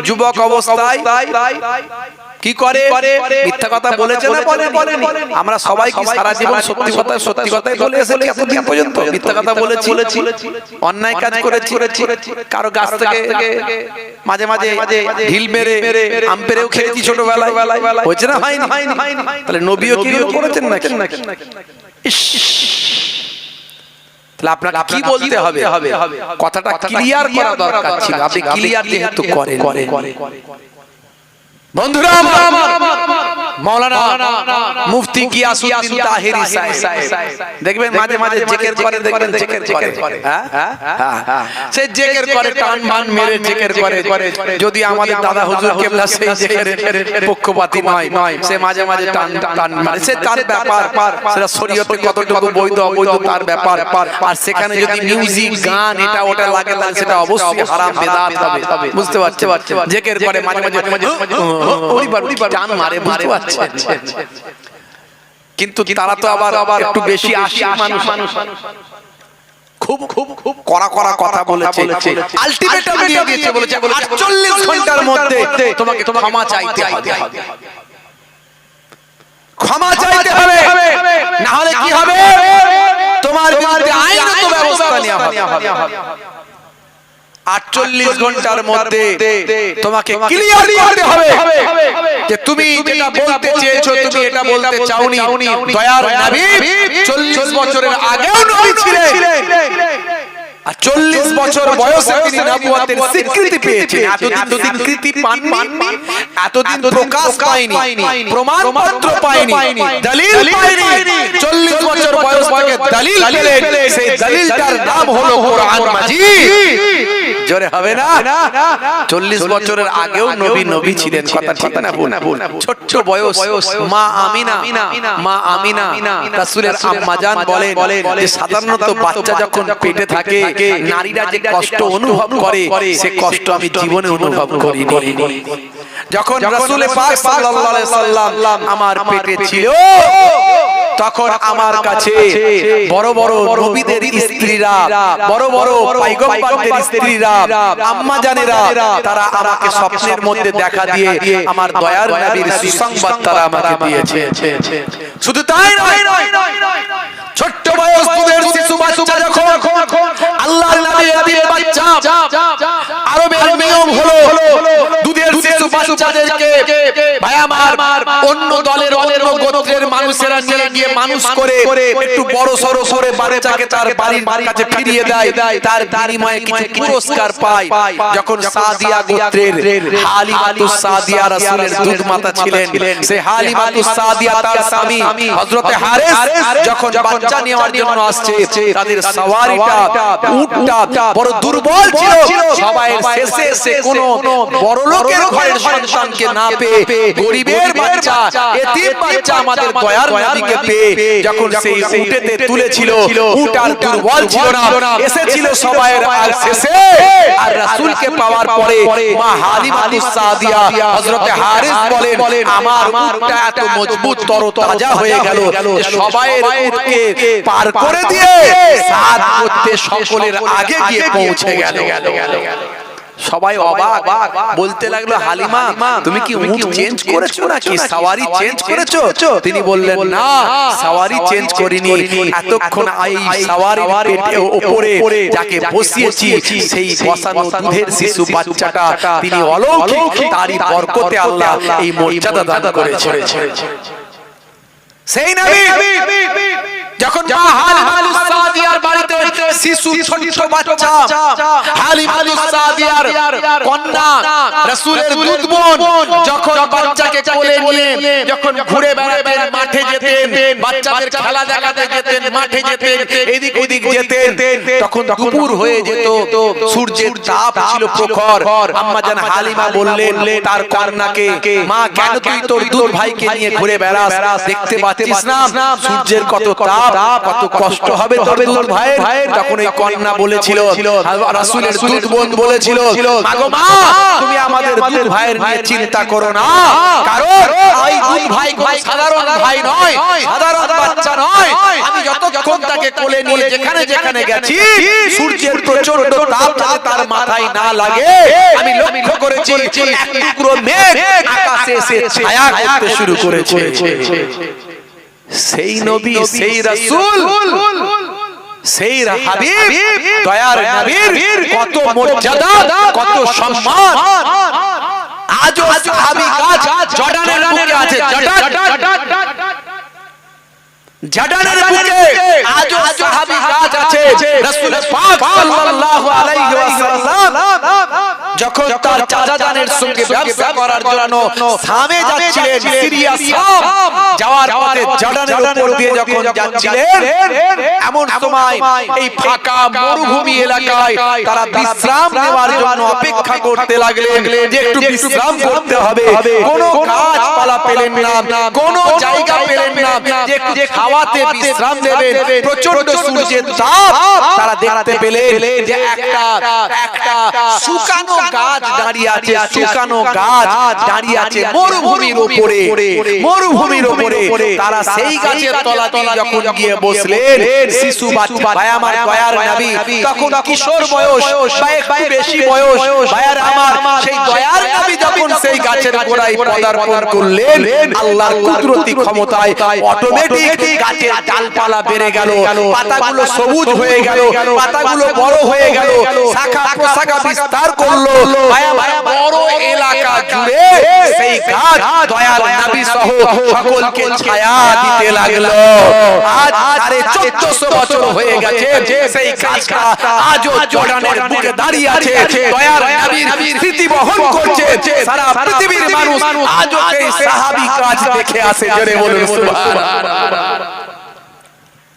যুবক অবস্থায় কি করে? মিথ্যা কথা বলেছে না বলেনি? আমরা সবাই কি সারা জীবন সত্যি কথাই বলে এসেছি এতদিন পর্যন্ত? মিথ্যা কথা বলেছি, অন্যায় কাজ করেছি, কারো গাছ থেকে মাঝে মাঝে ঢিল মেরে আম পেরেও খেয়েছি ছোটবেলায়, হয়েছে না? হয়নি। তাহলে নবীও কি করেছেন নাকি? তাহলে আপনাকে কি বলতে হবে? কথাটা ক্লিয়ার করা দরকার ছিল। আপনি ক্লিয়ার যেহেতু করেন। বন্ধুরা আমার, মাওলানা মুফতি গিয়াসউদ্দিন তাহেরি সাহেব দেখবেন মাঝে মাঝে জিকির করে, দেখবেন জিকির করে, সে জিকির করে, টান মান মেরে জিকির করে। যদি আমাদের দাদা হুজুর কেবলা সেই জিকিরের পক্ষপাতী নয়, সে মাঝে মাঝে টান মারে, সে তার ব্যাপার, সেটা শরীয়তে কতটুকু বৈধ অবৈধ তার ব্যাপার। আর সেখানে যদি মিউজিক গান এটা ওটা লাগে, তাহলে সেটা অবশ্যই হারাম বিদআত হবে। বুঝতে পারছেন? জিকির করে মাঝে মাঝে টান মারে, বুঝতে পারছেন? কিন্তু তারা তো আবার একটু বেশি আশিক মানুষ, খুব কড়া কথা বলেছে, আলটিমেটাম দিয়ে দিয়েছে, বলেছে 48 ঘন্টার মধ্যে তোমাকে ক্ষমা চাইতে হবে। ক্ষমা চাইতে হবে, না হলে কি হবে? তোমার বিরুদ্ধে আইনত ব্যবস্থা নেওয়া হবে। 48 ঘন্টার মধ্যে তোমাকে ক্লিয়ার করতে হবে যে তুমি যেটা বলতে চেয়েছো, তুমি এটা বলতে চাওনি। দয়ার নবী 40 বছরের আগেও নবী ছিলেন, আর 40 বছর বয়সে তিনি নবুয়তের স্বীকৃতি পেয়েছেন। এতদিন তো স্বীকৃতি পাননি, এতদিন প্রকাশ পায়নি, প্রমাণপত্র পায়নি, দলিল পায়নি। 40 দলিল পেলেন, সেই দলিলটার নাম হলো কোরআন মাজিদ। জোরে হবে না? 40 বছরের আগেও নবী ছিলেন, কথা ঠিক না? ছোট্ট বয়স মা আমিনা রাসূলের আম্মা জান বলেন যে সাধারণত বাচ্চা যখন পেটে থাকে নারীরা যে কষ্ট অনুভব করে সে কষ্ট আমি জীবনে অনুভব করিনি। যখন রাসূল পাক সাল্লাল্লাহু আলাইহি সাল্লাম আমার পেটে ছিল তখন আমার কাছে বড় বড় নবীদের স্ত্রীরা, বড় বড় পয়গম্বরদের স্ত্রীরা, আম্মা জানেরা, তারা আমাকে স্বপ্নের মধ্যে দেখা দিয়ে আমার দয়ার নবীর সুসংবাদ তারা আমাকে দিয়েছে। শুধু তাই নয়, ছোট্ট বয়স দুধের শিশু বাচ্চা যখন আল্লাহর নবী এতিম বাচ্চা, আরবের নিয়ম হলো দুধের শিশু বাচ্চাদেরকে ভাই আমার অন্য দলের অন্য গোত্রের মানুষেরা নিয়ে গিয়ে মানুষ করে একটু বড় সরো করে বাচ্চাকে তার বাড়ির কাছে ফিরিয়ে দেয়, তার বিনিময়ে কিছু পুরস্কার পায়। যখন সাদিয়া গোত্রের হালিমাতুস সাদিয়া রাসূলের দুধ মাতা ছিলেন, সেই হালিমাতুস সাদিয়া তার স্বামী হযরতে হারিস যখন বাচ্চা নেওয়ার জন্য আসছে, তাদের সওয়ারিটা উটটা বড় দুর্বল ছিল। সবাই শেষে এসে কোন বড় লোকের ঘরের সন্তানকে না পেয়ে গরিবের বাচ্চা, এতিম বাচ্চা আমাদের দয়ার নবীকে পেয়ে যখন সেই উটেতে তুলেছিল, উট আর দুর্বল ছিল না, এসেছিল সবাই আর শেষে আর রাসূলকে পাওয়ার পরে মা হালিমাতুস সাদিয়া হযরতে হারিস বলেন আমার উটটা এত মজবুত তরতাজা হয়ে গেল যে সবাই উটকে পার করে দিয়ে সাত করতে সকলের আগে গিয়ে পৌঁছে গেল। সবাই অবাক, বলতে লাগলো হালিমা তুমি কি উট চেঞ্জ করেছো নাকি সওয়ারি চেঞ্জ করেছো? তিনি বললেন না, সওয়ারি চেঞ্জ করিনি, এতক্ষণ এই সওয়ারির পেটের উপরে যাকে বসিয়েছি সেই বসানো দুধের শিশু বাচ্চাটা তিনি অলৌকিক, তারই বরকতে আল্লাহ এই মর্যাদা দান করেছে। সেই নবী যখন মা হালিমাতুস সাদিয়ার বাড়িতে শিশু ছোট বাচ্চা হালিমাতুস সাদিয়ার কন্যা রাসূলের দুধ বোন যখন বাচ্চাকে কোলে নিয়ে যখন ঘুরে বেড়াতেন, মাঠে যেতেন, বাচ্চাদের খেলা দেখাতে যেতেন, মাঠে যেতেন, এদিক ওদিক যেতেন, তখন দুপুর হয়ে যেত, সূর্যের তাপ ছিল প্রখর। আম্মা জান হালিমা বললেন তার কন্যাকে, মা কেন তুই তোর দুধ ভাইকে নিয়ে ঘুরে বেড়াস, দেখতে পাচ্ছিস না সূর্যের কত তাপ, কত কষ্ট হবে তোর দুধ ভাইয়ের? তখন এই কন্যা বলেছিল, রাসূলের দুধ বোন বলেছিল, মাগো মা তুমি আমাদের দুধ ভাইয়ের নিয়ে চিন্তা করো না, কারণ এই দুধ ভাই কোন সাধারণ ভাই নয়, সাধারণ বাচ্চা নয়। আমি যতক্ষণ তাকে কোলে নিয়ে যেখানে যেখানে গেছি সূর্যের প্রচন্ড তাপ যাতে তার মাথায় না লাগে আমি লক্ষ্য করেছি এক টুকরো মেঘ আকাশে এসে ছায়া করতে শুরু করেছে। সেই নবী, সেই রাসূল, সেই হাবিব, দয়ার নবীর কত মর্যাদা, কত সম্মান। আজও সাহাবী গাছ জর্ডানের বুকে আছে, জর্ডানের বুকে আজও সাহাবী গাছ আছে। রাসূল পাক সাল্লাল্লাহু আলাইহি ওয়াসাল্লাম যখন তার চাচা জানের সঙ্গে ব্যবসা করার জন্য শামে যাচ্ছিলেন, সিরিয়া শাম যাওয়ার পথে জর্ডানের উপর দিয়ে যখন যাচ্ছিলেন, এমন সময় এই ফাঁকা মরুভূমি এলাকায় তারা বিশ্রাম নেওয়ার জন্য অপেক্ষা করতে লাগলেন যে একটু বিশ্রাম করতে হবে। কোনো গাছপালা পেলেন না, কোনো জায়গা পেলেন না যে একটু খাওয়াতে বিশ্রাম নেবেন। প্রচন্ড সূর্যের তাপ, তারা দেখতে পেলেন যে একটা শুকানো গাছ দাঁড়িয়ে আছে, শুকানো গাছ দাঁড়িয়ে আছে মরুভূমির উপরে, মরুভূমির উপরে। তারা সেই গাছের তলাতে যখন গিয়ে বসলেন, শিশু বাচ্চা ভাই আমার দয়ার নবী তখন কিশোর বয়স বা একটু বেশি বয়স, ভাইয়ার আমার সেই দয়ার নবী যখন সেই গাছের গোড়ায় পদার্পণ করলেন, আল্লাহর কুদরতি ক্ষমতায় অটোমেটিক গাছের ডালপালা বেড়ে গেল, পাতাগুলো সবুজ হয়ে গেল, পাতাগুলো বড় হয়ে গেল, শাখা প্রশাখা বিস্তার করলো। বড় এলাকা জুড়ে সেই গাছ দয়ার নবী সহ সকলকে ছায়া দিতে লাগলো। আজ 1400 বছর হয়ে গেছে, সেই গাছটা আজও জর্ডানের বুকে দাঁড়িয়ে আছে, দয়ার নবীর স্মৃতি বহন করছে। সারা পৃথিবীর মানুষ আজও সেই সাহাবী গাছ দেখে আসে। জোরে বলুন সুবহানাল্লাহ।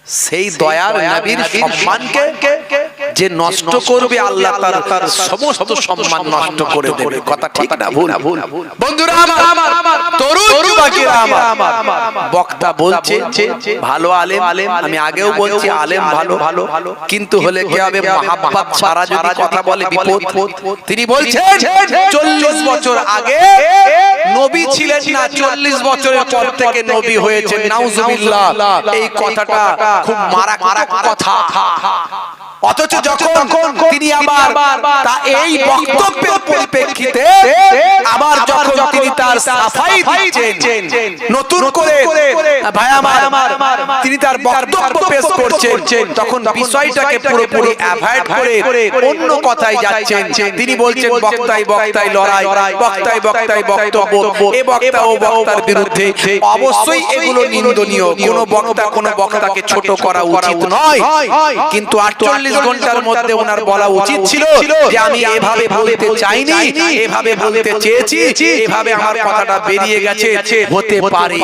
সেই দয়ার নবীর সম্মানকে যে নষ্ট করবে আল্লাহ তার সমস্ত সম্মান নষ্ট করে দেবে। কথা ঠিক না ভুল? বন্ধুরা আমার, তরুণ যুবকেরা আমার, বক্তা বলছে ভালো আলেম, আমি আগেও বলছি আলেম ভালো, কিন্তু হলে কি হবে, মহাব্বত ছাড়া যদি কথা বলে বিপদ। তিনি বলছেন 40 বছর আগে নবী ছিলেন না, 40 বছরের পর থেকে নবী হয়েছেন। নাউজুবিল্লাহ। এই কথাটা খুব মারাত্মক কথা। অথচ যখন তিনি আবার এই বক্তব্যের পরিপ্রেক্ষিতে আবার যখন তিনি তার সাফাই দিচ্ছেন, নতুন করে ভাই আমার তিনি তার বক্তব্য পেশ করছেন, তখন বিষয়টাকে পুরোপুরি অ্যাভয়েড করে অন্য কথায় যাচ্ছেন। তিনি বলছেন বক্তাই লড়াই, বক্তাই বক্তব্য, এ বক্তা ও বক্তার বিরুদ্ধে। অবশ্যই এগুলো নিন্দনীয়। কোনো বক্তাকে ছোট করা উচিত নয়, কিন্তু 48 ঘন্টার মধ্যে ওনার বলা উচিত ছিল যে আমি এভাবে বলতে চাইনি, এভাবে বলতে চেয়েছি, এভাবে আমার কথাটা বেরিয়ে গেছে, হতে পারে।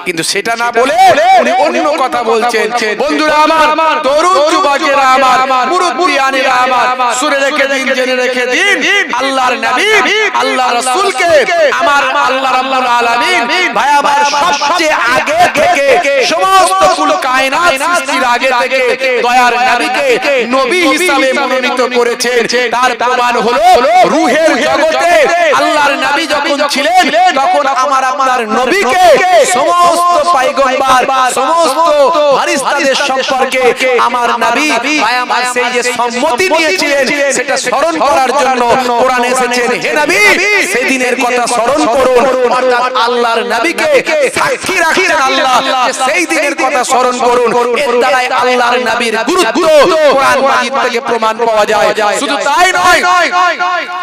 কিন্তু সেটা না বলে উনি অন্য কথা বলছেন। বন্ধুরা আমার, তরুণ যুবকেরা আমার, মুরব্বিয়ানেরা আমার, শুনে রেখে দিন, জেনে রেখে দিন, আল্লাহর নবী, আল্লাহর রাসূলকে আমার আল্লাহ রাব্বুল আলামিন ভাই আমার সবচেয়ে আগে থেকে, সমস্ত কুল কায়নাত সৃষ্টির আগে থেকে দয়ার নবীকে নবী হিসাবে মনোনীত করেছেন। তার প্রমাণ হলো রূহের জগতে আল্লাহর নবী যখন ছিলেন, তখন আমার আপনার নবীকে সমস্ত পয়গম্বর, সমস্ত ফেরেশতাদের সম্পর্কে আমার নবী ভাই আমার সেই যে সম্মতি নিয়েছিলেন, সেটা স্মরণ করার জন্য কোরআনে এসেছেন, হে নবী সেদিনের কথা স্মরণ করুন। অর্থাৎ আল্লাহর নবীকে সাক্ষী রাখছেন আল্লাহ যে সেই দিনের কথা স্মরণ করুন। এর দ্বারাই আল্লাহর নবীর গুরুত্ব কোরআন মাজিদ থেকে প্রমাণ পাওয়া যায়। শুধু তাই নয়,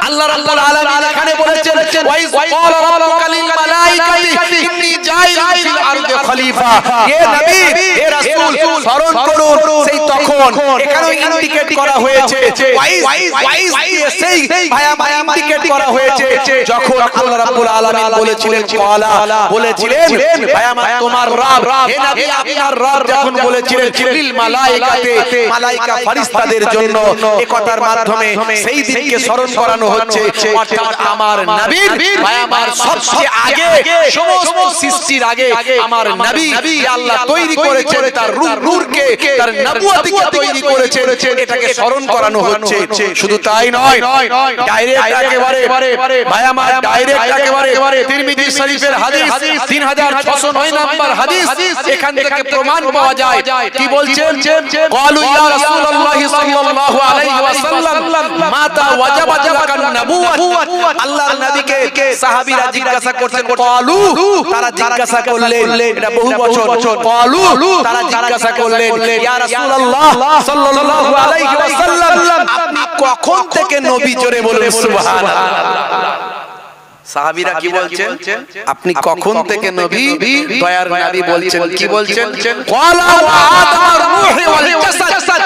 আল্লাহ রাব্বুল আলামিন এখানে বলেছেন ওয়াইজ ক্বালা রাব্বুকা লিল মালাইকাতি ইন্নী জাইলুন ফিল আরদি খলিফা। হে নবী, হে রাসূল, স্মরণ করুন সেই তখন। এখানেও ইন্ডিকেট করা হয়েছে, ওয়াইজ দিয়ে সেই ভাই আমার ইন্ডিকেট করা হয়েছে যখন আল্লাহ রাব্বুল আলামিন বলেছিলেন ক্বালা, বলেছিলেন ভাই আমার তোমার রব, হে নবী আপনার রব যখন বলেছিলেন লিল মালাইকাতি, মালাইকা ফেরেশতাদের জন্য, এই কথার মাধ্যমে সেই দিনকে স্মরণ করানো হচ্ছে। অর্থাৎ আমার নবীর ভাই আমার সবচেয়ে আগে, সমস্ত সৃষ্টির আগে আমার নবী আল্লাহ তৈরি করেছেন, তার নূরকে, তার নবুয়তকে তৈরি করেছেন, এটাকে স্মরণ করানো হচ্ছে। শুধু তাই নয়, ডাইরেক্ট একেবারে ভাই আমার ডাইরেক্ট একেবারে তিরমিজি শরীফের হাদিস 3609 নম্বর হাদিস, এখান থেকে প্রমাণ পাওয়া যায়। কি বলছেন? ক্বালু ইয়া রাসূলুল্লাহ সাল্লাল্লাহু আলাইহি ওয়াসাল্লাম মাতা ওয়াজাবাত লাকান নবুওয়াত। আল্লাহর নবীকে সাহাবীরা জিজ্ঞাসা করছেন, ক্বালু তারা জিজ্ঞাসা করলেন, এটা বহু বছর, ক্বালু তারা জিজ্ঞাসা করলেন ইয়া রাসূলুল্লাহ সাল্লাল্লাহু আলাইহি ওয়াসাল্লাম আপনি কখন থেকে নবী? জোরে বলুন সুবহানাল্লাহ। সাহাবীরা কি বলছেন? আপনি কখন থেকে নবী? দয়ার নবী বলছেন, কি বলছেন? ক্বালা ওয়া আদম রূহি ওয়াল জাসাদ।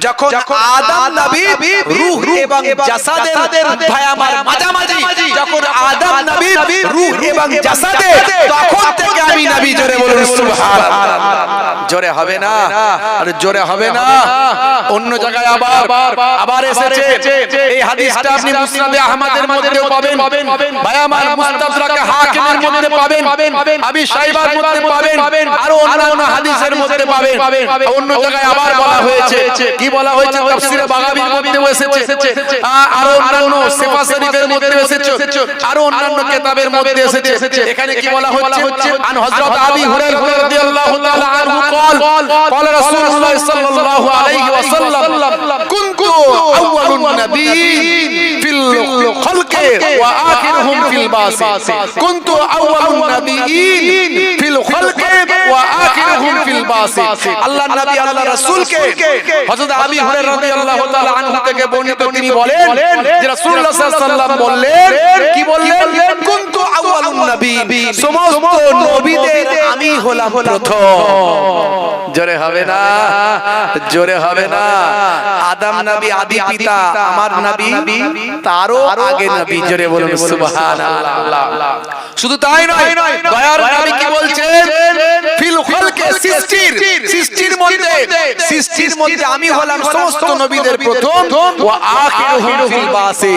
যখন আদম নবী রূহ এবং জাসাদের ভাই আমার মাঝামাঝি, যখন আদম নবী রূহ এবং জাসাদে, তখন থেকে আমি নবী। জোরে বলুন সুবহানাল্লাহ। জোরে হবে না? আরে জোরে হবে না? অন্য জায়গায় আবার এসেছে এই হাদিসটা, আপনি মুসনাদে আহমদের মধ্যেও পাবেন, ভাই আমার মুস্তাদরাকে হাকিমের মধ্যে পাবেন, আবি শাইবার মধ্যে পাবেন, আর অন্যান্য হাদিসের মধ্যে পাবেন। অন্য জায়গায় আবার বলা হয়েছে, কি বলা হয়েছে? তাফসীরে বাগাবীর মধ্যে এসেছে, আর অন্যান্য সিফা শরীফের মধ্যে এসেছে, আর অন্যান্য কিতাবের মধ্যে এসেছে। এখানে কি বলা হচ্ছে? আন হযরত আবি হুরায়রা রাদিয়াল্লাহু তাআলা আনহু قال رسول الله صلى الله عليه وسلم كنت اول النبي في الخلق واخرهم في البعث كنت اول النبيين في الخلق واخرهم في البعث। আল্লাহ নবী আল্লাহ রাসূলকে হযরত আবী হুরায়রা রাদিয়াল্লাহু তাআলা আনহু থেকে বর্ণিত, তিনি বলেন যে রাসূলুল্লাহ সাল্লাল্লাহু আলাইহি ওয়াসাল্লাম বললেন, কি বললেন? কুনতু আউয়ালুন নবী, সমস্ত নবীদের আমি হলাম প্রথম। জোরে হবে না? জোরে হবে না? আদম নবী আদি পিতা, আমার নবী তারও আগে নবী। জোরে বলুন সুবহানাল্লাহ। শুধু তাই নয়, দয়ার নবী কি বলছেন? ফিল খালকে, সৃষ্টির সৃষ্টির মধ্যে আমি হলাম সমস্ত নবীদের প্রথম ওয়া আখিরুহুম ফিল বাসি,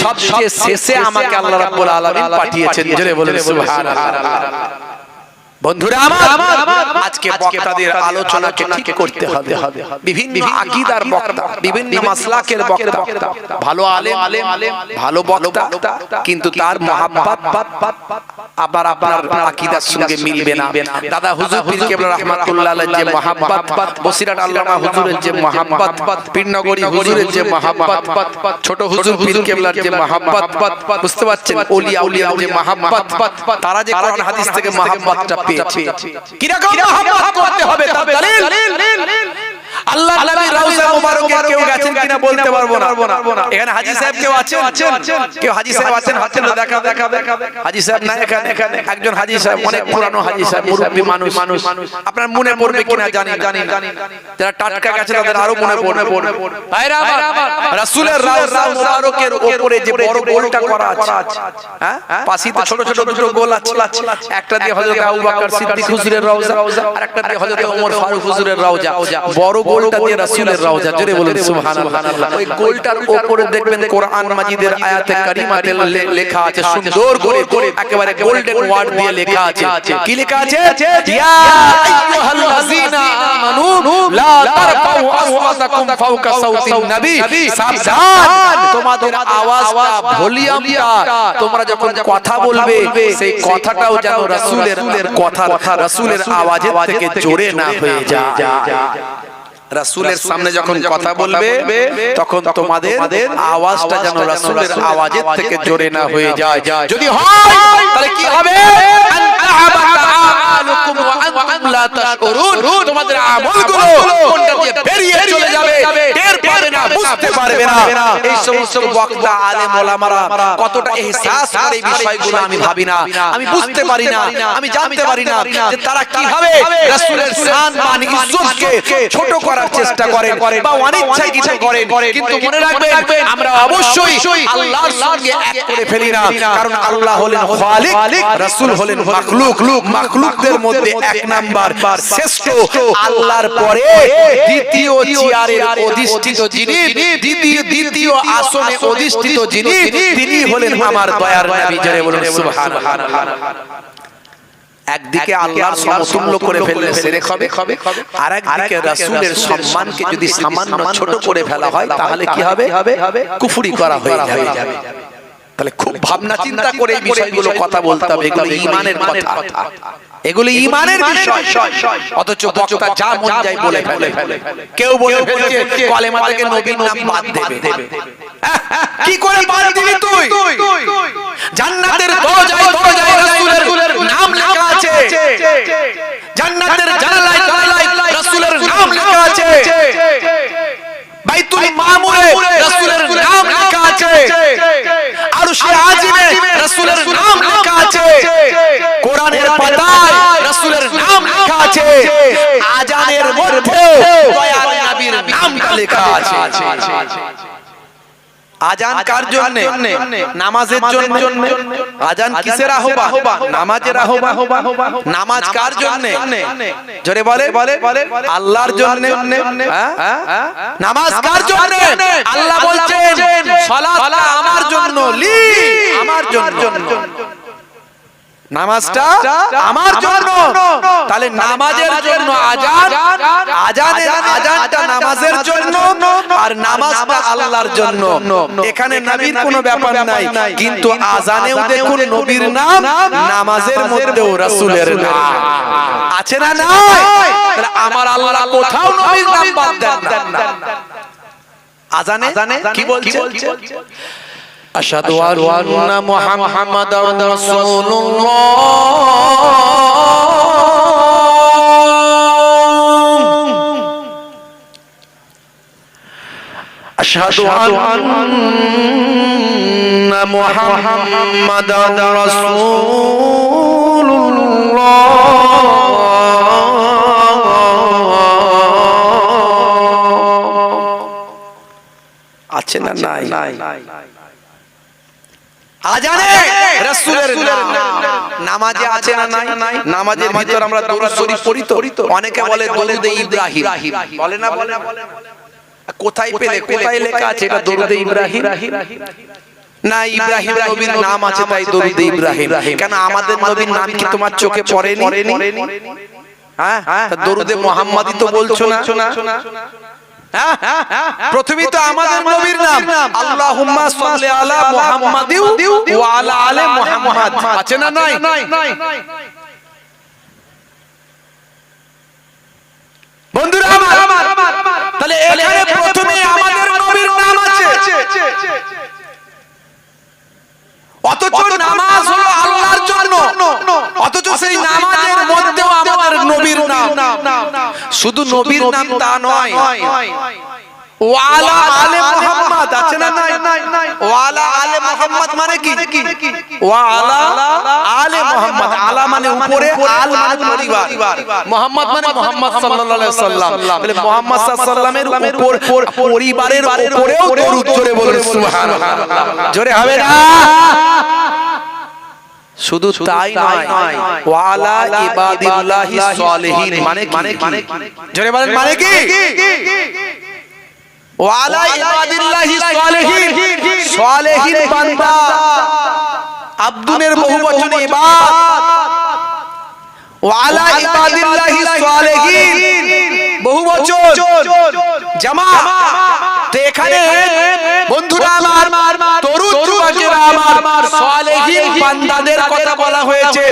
সবচেয়ে শেষে আমাকে আল্লাহ রাব্বুল আলামিন পাঠিয়েছেন। জোরে বলেন সুবহানাল্লাহ। বন্ধুরা আমার, আজকে বক্তাদের আলোচনাকে ঠিক করতে হবে। বিভিন্ন আকীদার বক্তা, বিভিন্ন মাসলাকের বক্তা, ভালো আলেম, ভালো বক্তা, কিন্তু তার মহাব্বত আবার আপনার আকীদার সঙ্গে মিলবে না। দাদা হুজুর পীর কেবলা রাহমাতুল্লাহ আলাইহি যে মহাব্বত, বসিরহাট আল্লামা হুজুরের যে মহাব্বত, পীরনগরী হুজুরের যে মহাব্বত, ছোট হুজুর পীর কেবলার যে মহাব্বত, বুঝতে পারছেন, ওলিয়া উলিয়ার যে মহাব্বত, তারা যে কোরআন হাদিস থেকে মহাব্বতটা পেয়েছে। কিরকম মহাব্বত করতে হবে তার দলিল আল্লাহর নবী রওজা মুবারকে কেউ গেছেন কিনা বলতে পারবো না। এখানে হাজী সাহেব কেউ আছেন? কেউ হাজী সাহেব আছেন? হাত তুলে দেখা। হাজী সাহেব না এখানে, একজন হাজী সাহেব, অনেক পুরানো হাজী সাহেব, মুরব্বি মানুষ। আপনার মনে পড়বে কিনা জানি না, যারা টাটকা গেছে তাদের আরো মনে পড়বে। ভাইরা আমার, রাসূলের রওজা মুবারকের উপরে যে বড় গোলটা করা আছে, হ্যাঁ, পাশিতে ছোট ছোট দুটো গোল আছে, একটা দিয়ে হযরত আবু বকর সিদ্দিক হুজুরের রওজা, আর একটা দিয়ে হযরত ওমর ফারুক হুজুরের রওজা। বড় গোলটা দিয়ে রাসূলের রওজা। জোরে বলেন সুবহানাল্লাহ। ওই গোলটার উপরে দেখবেন কোরআন মাজিদের আয়াতে কারিমাতে লেখা আছে, সুন্দর করে একেবারে গোল্ডেন ওয়ার্ড দিয়ে লেখা আছে। কি লেখা আছে? ইয়া আইয়ুহাল্লাযীনা আমানু লা তারফাউ আসওয়াতাকুম ফাওকা সাওতিন নবী। সাবধান, তোমাদের আওয়াজটা, ভলিউমটা, তোমরা যখন কথা বলবে সেই কথাটাও যেন রাসূলের কথা, রাসূলের আওয়াজের থেকে জোরে না হয়ে যায়। রাসূলের সামনে যখন কথা বলবে তখন তোমাদের আওয়াজটা যেন রাসূলের আওয়াজের থেকে জোরে না হয়ে যায়। যদি হয় তাহলে কি হবে? তোমাদের আমলগুলো কোনটা দিয়ে বেরিয়ে চলে যাবে টের পাবে না, বুঝতে পারবে না। এই সমস্ত বক্তা আলেম ওলামারা কতটা ইহসাস করে এই বিষয়গুলো আমি ভাবি না, আমি বুঝতে পারি না, আমি জানতে পারি না যে তারা কিভাবে রাসূলের শান মান ইজ্জতকে ছোট করার চেষ্টা করেন বা অনিচ্ছায় কিছু করেন। কিন্তু মনে রাখবেন, আমরা অবশ্যই আল্লাহর সঙ্গে এক করে ফেলি না, কারণ আল্লাহ হলেন খালিক, রাসূল হলেন মাখলুক। মাখলুকদের মধ্যে এক নাম্বার শ্রেষ্ঠ, আল্লাহর পরে দ্বিতীয় চেয়ারের অধিষ্ঠিত যিনি, দ্বিতীয় আসনে অধিষ্ঠিত যিনি, তিনি হলেন আমার দয়ার নবী। জোরে বলুন সুবহানাল্লাহ। একদিকে আল্লাহর সমতুল্য করে ফেললে শিরক হবে, আর একদিকে রাসূলের সম্মানকে যদি সামান্য ছোট করে ফেলা হয় তাহলে কি হবে? কুফরি করা হয়ে যাবে। তাহলে খুব ভাবনা চিন্তা করে এই বিষয়গুলো কথা বলতে হবে। এগুলো ঈমানের কথা, এগুলো ঈমানের বিষয়। অথচ বক্তা যা মন যায় বলে ফেলে। কেউ বলে ফেলছে কলেমা থেকে নবীর নাম বাদ দেবে। কি করে বাদ দিবি তুই? জান্নাতের দরজায় রাসূলের নাম লেখা আছে, জান্নাতের জানালায় রাসূলের নাম লেখা আছে, বাইতুল মামুরে রাসূলের নাম লেখা আছে, আরশে আজিমে রাসূলের নাম লেখা আছে, কোরআনের পাতায় রাসূলের নাম লেখা আছে, আজানের মধ্যে দয়ার নবীর নামটা লেখা আছে। আজান কার জন্য? নামাজের জন্য। আজান কিসের আহ্বান? নামাজের আহ্বান। নামাজ কার জন্য? জোরে বলে আল্লাহর জন্য। নামাজ কার জন্য? আল্লাহ বলছেন সালাত আমার জন্য, আমার জন্য, নামাজটা আমার জন্য। তাহলে নামাজের জন্য আজান, আজানটা নামাজের জন্য, আর নামাজটা আল্লাহর জন্য। এখানে নবীর কোনো ব্যাপার নাই, কিন্তু আজানেও দেখুন নবীর নাম, নামাজের মধ্যেও রাসূলের নাম আছে না নাই? তাহলে আমার আল্লাহ কোথাও নবীর নাম বাদ দেন না। আজানে কি বলছে? আশহাদু আন্না মুহাম্মাদার রাসূলুল্লাহ, আশহাদু আন্না মুহাম্মাদার রাসূলুল্লাহ। আছে না নাই? আজানে রাসূলের নামাজে আছে না নাই? নামাজের ভিতর আমরা দরুদ শরীফ পড়ি তো। অনেকে বলে দরুদে ইব্রাহিম, বলে না? কোথায় পেলে, কোথায় লেখা আছে এটা দরুদে ইব্রাহিম? না, ইব্রাহিম নবীর নাম আছে তাই দরুদে ইব্রাহিম। কেন আমাদের নবীর নাম কি তোমার চোখে পড়েনি? হ্যাঁ, দরুদে মুহাম্মাদি তো বলছো না? প্রথমেই তো আমাদের নবীর নাম আল্লাহুম্মা সাল্লি আলা মুহাম্মাদিন ওয়া আলা আলি মুহাম্মাদ আছে না নাই? বন্ধুরা আমার, তাহলে এখানে প্রথমেই আমাদের নবীর নাম আছে, অথচ নামাজ হলো আল্লাহর জন্য, অথচ সেই নামাজের মধ্যেও আমাদের নবীর নাম। শুধু নবীর নাম তা নয়, ওয়ালা আলে মুহাম্মদ আছে না নাই? ওয়ালা আলে মুহাম্মদ মানে কি? ওয়ালা আলে মুহাম্মদ, আলা মানে উপরে, আল মানে পরিবার, মুহাম্মদ মানে মুহাম্মদ সাল্লাল্লাহু আলাইহি ওয়াসাল্লাম। তাহলে মুহাম্মদ সাল্লাল্লাহু আলাইহি ওয়াসাল্লামের উপর, পরিবারের উপরেও দরুদ জোরে বলুন সুবহানাল্লাহ। জোরে হবে না? শুধু তাই নয়, ওয়ালা ইবাদিল্লাহি সালিহিন মানে কি? জোরে বলেন মানে কি? ওয়ালা ইবাদিল্লাহি সালিহিন, সালিহিন বান্দা, আব্দুনের বহুবচন ইবাদ। ওয়ালা ইবাদিল্লাহি সালিহিন বহুবচন জামা। তো এখানে বন্ধুরা আমার, তরুদ যুবকেরা আমার, সালেহিন বান্দাদের কথা বলা হয়েছে।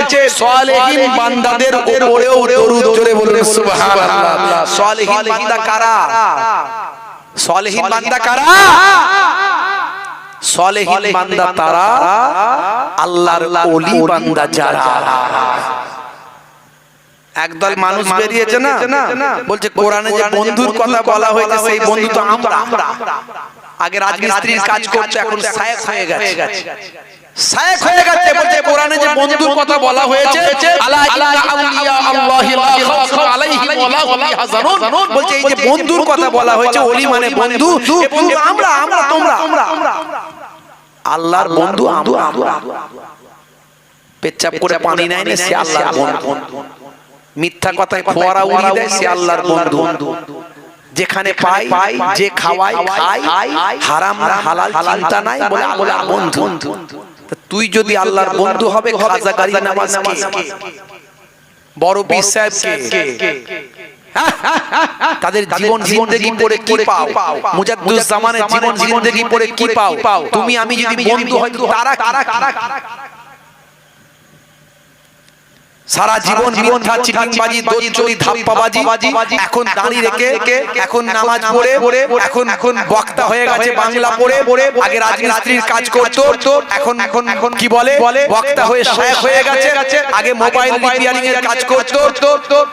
সালেহিন বান্দাদের উপরেও দরুদ জোরে বলুন সুবহানাল্লাহ। সালেহিন বান্দা কারা? সালেহিন বান্দা কারা? সালেহিন বান্দা তারা আল্লাহর ওলি বান্দা যারা। একদল মানুষ বেরিয়েছে না, বলছে কোরআনে যে বন্ধুর কথা বলা হয়েছে সেই বন্ধু তো আমরা। আগে রাজমিস্ত্রির কাজ করতে, এখন শায়েখ হয়ে গেছে, শায়েখ হয়ে গেছে। বলছে কোরআনে যে বন্ধুর কথা বলা হয়েছে, আলা ইন্না আউলিয়া আল্লাহি লা খাউফুন আলাইহিম ওয়া লা হুম ইয়াহজানুন, বলছে এই যে বন্ধুর কথা বলা হয়েছে, ওলি মানে বন্ধু, এই বন্ধু আমরা, তোমরা। আল্লাহর বন্ধু আমরা। পেচ্ছাপ করে পানি নেয় না, সে আল্লাহর বন্ধু। মিথ্যা কথায় ফোয়ারা উড়িয়ে দেয়, সে আল্লাহর বন্ধু। যেখানে পাই, যে খাওয়াই খাই, হারাম না হালাল চিন্তা নাই, বলে আল্লাহর বন্ধু। তুই যদি আল্লাহর বন্ধু হবে, খাজা গাড়ি নামাজ কে, বড় পীর সাহেব কে, তাদের জীবন জিন্দেগি পড়ে কি পাও? মুজাদ্দুজ জামানের জীবন জিন্দেগি পড়ে কি পাও? তুমি আমি যদি বন্ধু হয়, তারা সারা জীবন মিথ্যা চিটিংবাজি, দোচলি, ধাপ্পাবাজি, এখন দাঁড়িয়ে রেখে, এখন নামাজ পড়ে, এখন বক্তা হয়ে গেছে বাংলা পড়ে। আগে রাজমিস্ত্রির কাজ করতো, এখন কি বলে বক্তা হয়ে শায়েখ হয়ে গেছে। আগে মোবাইল রিপেয়ারিং এর কাজ করতো,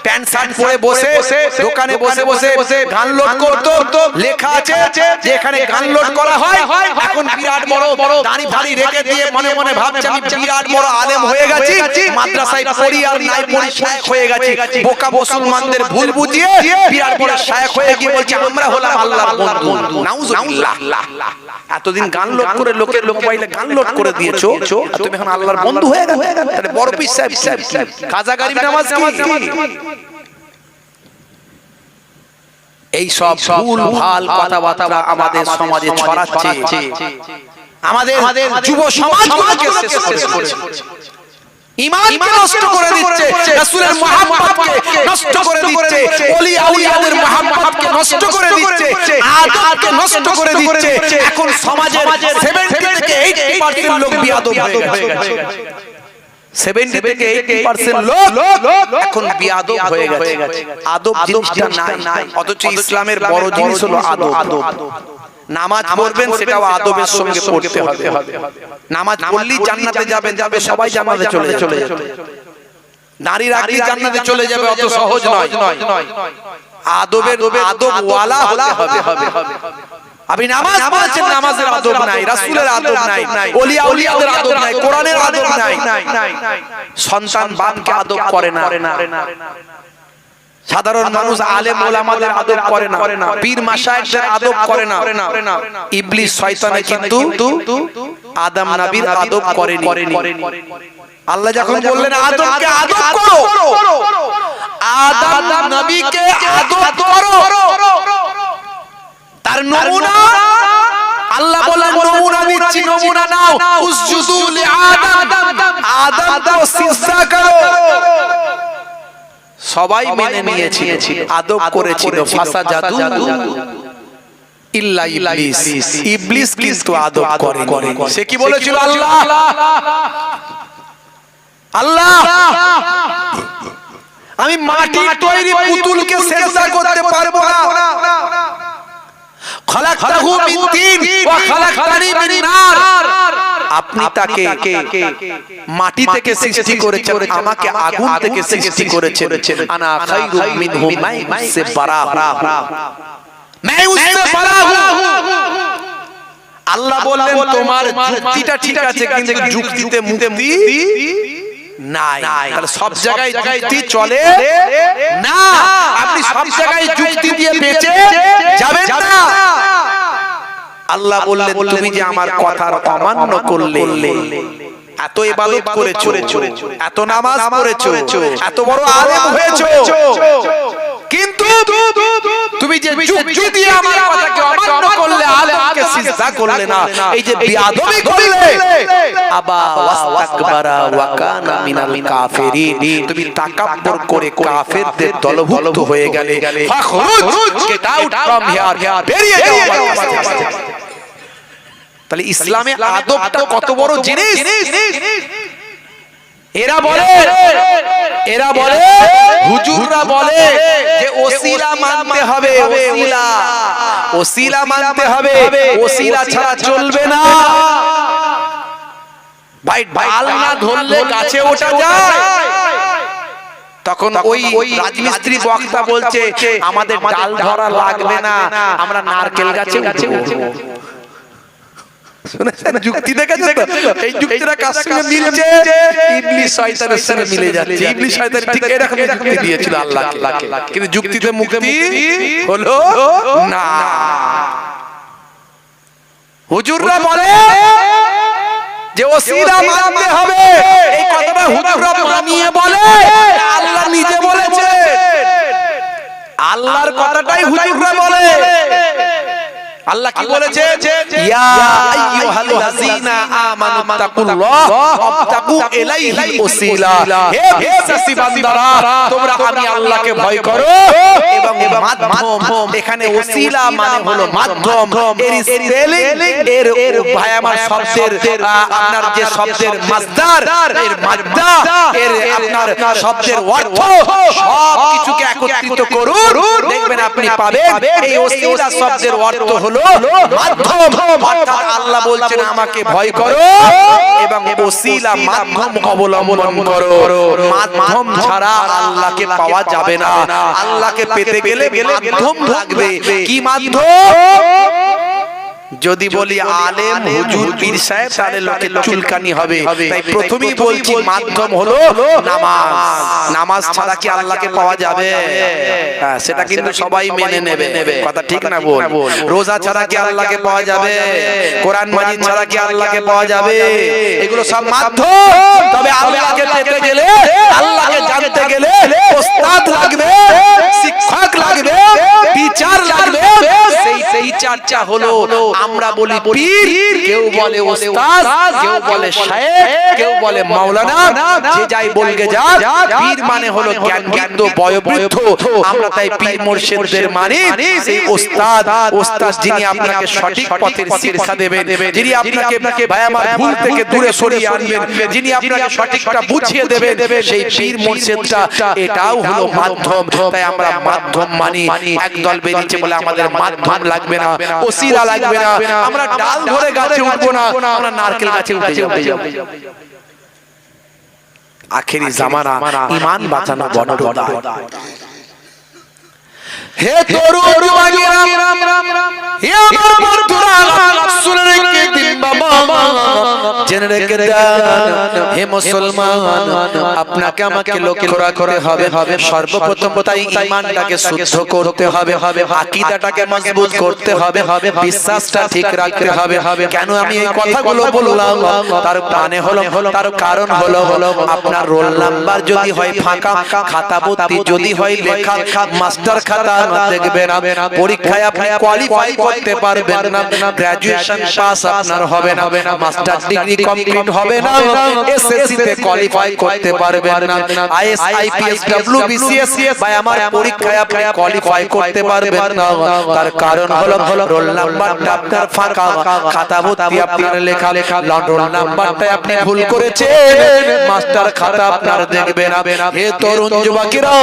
প্যান্ট শার্ট পরে বসে দোকানে বসে গান লোড করতো। লেখা আছে যে এখানে গান লোড করা হয়। এখন বিরাট বড় দাড়ি ভাড়ি রেখে দিয়ে মনে মনে ভাবছে আমি বিরাট বড় আলেম হয়ে গেছি, মাদ্রাসায় পড়ি আর নাই পড়ি শায়েখ হয়ে গেছি। বোকা মুসলমানদের ভুল বুঝিয়ে বিরাট বড় শায়েখ হয়ে গিয়ে বলছে আমরা হলাম আল্লাহর বন্ধু। নাউজুবিল্লাহ। এতদিন গান লোড করে লোকের মোবাইলে গান লোড করে দিয়েছো, তুমি এখন আল্লাহর বন্ধু হয়ে গেলে। তাহলে বড় পীর সাহেব খাজা গরিব নামাজ কি? এই সব ভুল ভাল কথাবার্তা আমাদের সমাজে ছড়াচ্ছে, আমাদের যুব সমাজগুলোকে শেষ করে ঈমানকে নষ্ট করে দিচ্ছে, রাসূলের মহব্বতকে নষ্ট করে দিচ্ছে, ওলি আউলিয়াদের মহব্বতকে নষ্ট করে দিচ্ছে, আদবকে নষ্ট করে দিচ্ছে। এখন সমাজের 70 থেকে 80% লোক বিয়াদব হয়ে গেছে। 70 থেকে 80% লোক এখন বিয়াদব হয়ে গেছে। আদব জিনিসটা নাই, অথচ ইসলামের বড় জিনিস হলো আদব। নামাজ পড়বেন সেটাও আদবের সঙ্গে পড়তে হবে। নামাজ পড়লেই জান্নাতে যাবে, সবাই জান্নাতে চলে যাবে। নারী রাখলেই জান্নাতে চলে যাবে, অত সহজ নয়। আদব ওয়ালা হতে হবে। আপনি নামাজ পড়ছেন, নামাজের আদব নাই, রাসূলের আদব নাই, ওলি আউলিয়াদের আদব নাই, কোরআনের আদব নাই। সন্তান বাপকে আদব করে না, সাধারণ মানুষ আলেম ওলামাদের আদব করে না, পীর মাশায়েখদের আদব করে না। ইবলিস শয়তানে কিন্তু আদম নবীর আদব করেনি। আল্লাহ যখন বললেন আদমকে আদব করো, আদম নবীকে আদব করো, তার নমুনা আল্লাহ বলেন নমুনা দিচ্ছি, নমুনা নাও, উসজুদু লিআদম, আদমকে সিজদা করো। সবাই মেনে নিয়েছিল, আদব করেছিল, ফাসাজাদু ইল্লা ইবলিস, ইবলিস কিন্তু আদব করেনি। সে কি বলেছিল? আল্লাহ আল্লাহ আমি মাটির তৈরি পুতুলকে সিজদা করতে পারবো না। খলাকতাহু মিন তিন ওয়া খলাকতানি মিন নার, আপনি তাকে মাটি থেকে সৃষ্টি করেছেন, আমাকে আগুন থেকে সৃষ্টি করেছেন। আনা খায়রুম মিনহু, मैं उससे बड़ा हूं, मैं उससे बड़ा हूं। আল্লাহ বললেন তোমার যুক্তিটা ঠিক আছে, কিন্তু যুক্তিতে মুক্তি নাই। তাহলে সব জায়গায় যুক্তি চলে না, আপনি সব জায়গায় যুক্তি দিয়ে বেঁচে যাবেন না। আল্লাহ বললেন তুমি যে আমার কথার অমান্য করলে, এত ইবাদত করেছো, এত নামাজ পড়েছো, এত বড় আলেম হয়েছো, কিন্তু তুমি যে যুক্তি দিয়ে আমার কথাকে অমান্য করলে, আলেমকে সিজদা করলে না, এই যে বিয়াদবি করলে, আবা ওয়াস্তাকবারা ওয়া কানা মিনাল কাফিরিন, তুমি তাকাব্বুর করে কাফেরদের দলভুক্ত হয়ে গেলে। ফাখরুজ, গেট আউট ফ্রম হিয়ার, বেরিয়ে যাও আমার কাছ থেকে। তাহলে ইসলামে আদবটা কত বড় জিনিস। এরা বলে হুজুররা বলে যে ওসিলা মানতে হবে, ওসিলা মানতে হবে, ওসিলা ছাড়া চলবে না। ভাই ডাল না ধরলে গাছে ওঠা যায়। তখন ওই রাজমিস্ত্রি বক্তা বলছে আমাদের ডাল ধরা লাগবে না, আমরা নারকেল গাছে উঠবো। যুক্তি দেখেছে তো, এই যুক্তিটা কার সঙ্গে মিলছে? ইবলিস শয়তানের সঙ্গে মিলে যাচ্ছে। ইবলিস শয়তান ঠিক এরকম যুক্তি দিয়েছিল আল্লাহকে, কিন্তু যুক্তিতে মুক্তি হলো না। হুজুররা বলে যে ওসিলা মানতে হবে, এই কথাটা হুজুররা মানিয়ে বলে, আল্লাহ নিজে বলেছে, আল্লাহর কথাটাই হুজুররা বলে। আল্লাহ কি বলেছে? ইয়া আইয়ুহাল্লাযীনা আমানু তাকুল্লাহ ওয়াবতাগু ইলাইহিল ওসিলা, হে বিশ্বাসী বান্দারা তোমরা আমি আল্লাহকে ভয় করো এবং মাধ্যম, এখানে ওসিলা মানে হলো মাধ্যম। এর স্পেলিং, এর ভাই আমার শব্দের আপনার যে শব্দের মাসদার, এর মাদ্দা, এর আপনার শব্দের অর্থ, সব কিছুকে একত্রিত করুন, দেখবেন আপনি পাবেন এই ওসিলা শব্দের অর্থ হলো মাধ্যম। অর্থাৎ আল্লাহ বলছেন আমাকে ভয় করো এবং ওসিলা মাধ্যম অবলম্বন করো। মাধ্যম ছাড়া আল্লাহকে পাওয়া যাবে না। আল্লাহকে পেতে গেলে মাধ্যম লাগবে। কি মাধ্যম? যদি বলি আলেম, হুজুর, পীর সাহেব, তাহলে লোকে চুলকানি হবে। তাই প্রথমেই বলছি মাধ্যম হলো নামাজ। নামাজ ছাড়া কি আল্লাহকে পাওয়া যাবে? সেটা কিন্তু সবাই মেনে নেবে, কথা ঠিক না বল? রোজা ছাড়া কি আল্লাহকে পাওয়া যাবে? কোরআন মাজিদ ছাড়া কি আল্লাহকে পাওয়া যাবে? এগুলো সব মাধ্যম। তবে আল্লাহকে পেতে গেলে, আল্লাহকে জানতে গেলে ওস্তাদ লাগবে, শিক্ষক লাগবে, টিচার লাগবে। সেই টিচারটা হলো আমরা বলি পীর, কেউ বলে ওস্তাদ, কেউ বলে শায়েখ, কেউ বলে মাওলানা, যে যাই বলকে যা। পীর মানে হলো জ্ঞানবৃদ্ধ, বয়োবৃদ্ধ। আমরা তাই পীর মুর্শিদদের মানি। সেই ওস্তাদ, ওস্তাদ যিনি আপনাকে সঠিক পথের শিক্ষা দেবেন, যিনি আপনাকে ভাই আমার ভুল থেকে দূরে সরিয়ে আনবেন, যিনি আপনাকে সঠিকটা বুঝিয়ে দেবেন, সেই পীর মুর্শিদটা, এটাও হলো মাধ্যম। তাই আমরা মাধ্যম মানি। একদল বেরিয়েছে বলে আমাদের মাধ্যম লাগবে না, ওসিলা লাগবে না, আমরা ডাল ধরে গাছে উঠবো না, আমরা নারকেল গাছে উঠে যাব। আখেরি জামানা, ঈমান বাঁচানো বড় দায়। হে তরুণ যুবকেরা, হে আমার বন্ধুরা, শুনে রেখে দিন বাবা, যে জেনে রেখে দেন হে মুসলমান, আপনাকে আমাকে লক্ষ্য রাখতে হবে। সর্বপ্রথম তাই ঈমানটাকে শুদ্ধ করতে হবে, আকীদাটাকে মজবুত করতে হবে, বিশ্বাসটা ঠিক রাখতে হবে। কেন আমি এই কথাগুলো বললাম? তার মানে হলো, তার কারণ হলো আপনার রোল নাম্বার যদি হয় ফাঁকা, খাতা ভর্তি যদি হয় লেখা, মাস্টার খাতা দেখবেন পরীক্ষায় আপনি কোয়ালিফাই করতে পারবেন না, গ্র্যাজুয়েশন পাস আপনার হবে না, মাস্টার ডিগ্রি কমপ্লিট হবে না, এসএসসি তে কোয়ালিফাই করতে পারবেন না, আইএস আইপিএস ডব্লিউবিসিএস বা আমার পরীক্ষায় আপনি কোয়ালিফাই করতে পারবেন না। তার কারণ হলো রোল নাম্বারটা আপনার ফাঁকা, খাতা ভর্তি আপনার লেখা, রোল নাম্বারটা আপনি ভুল করেছেন, মাস্টার খাতা আপনার দেখবেন না। হে তরুণ যুবকেরা,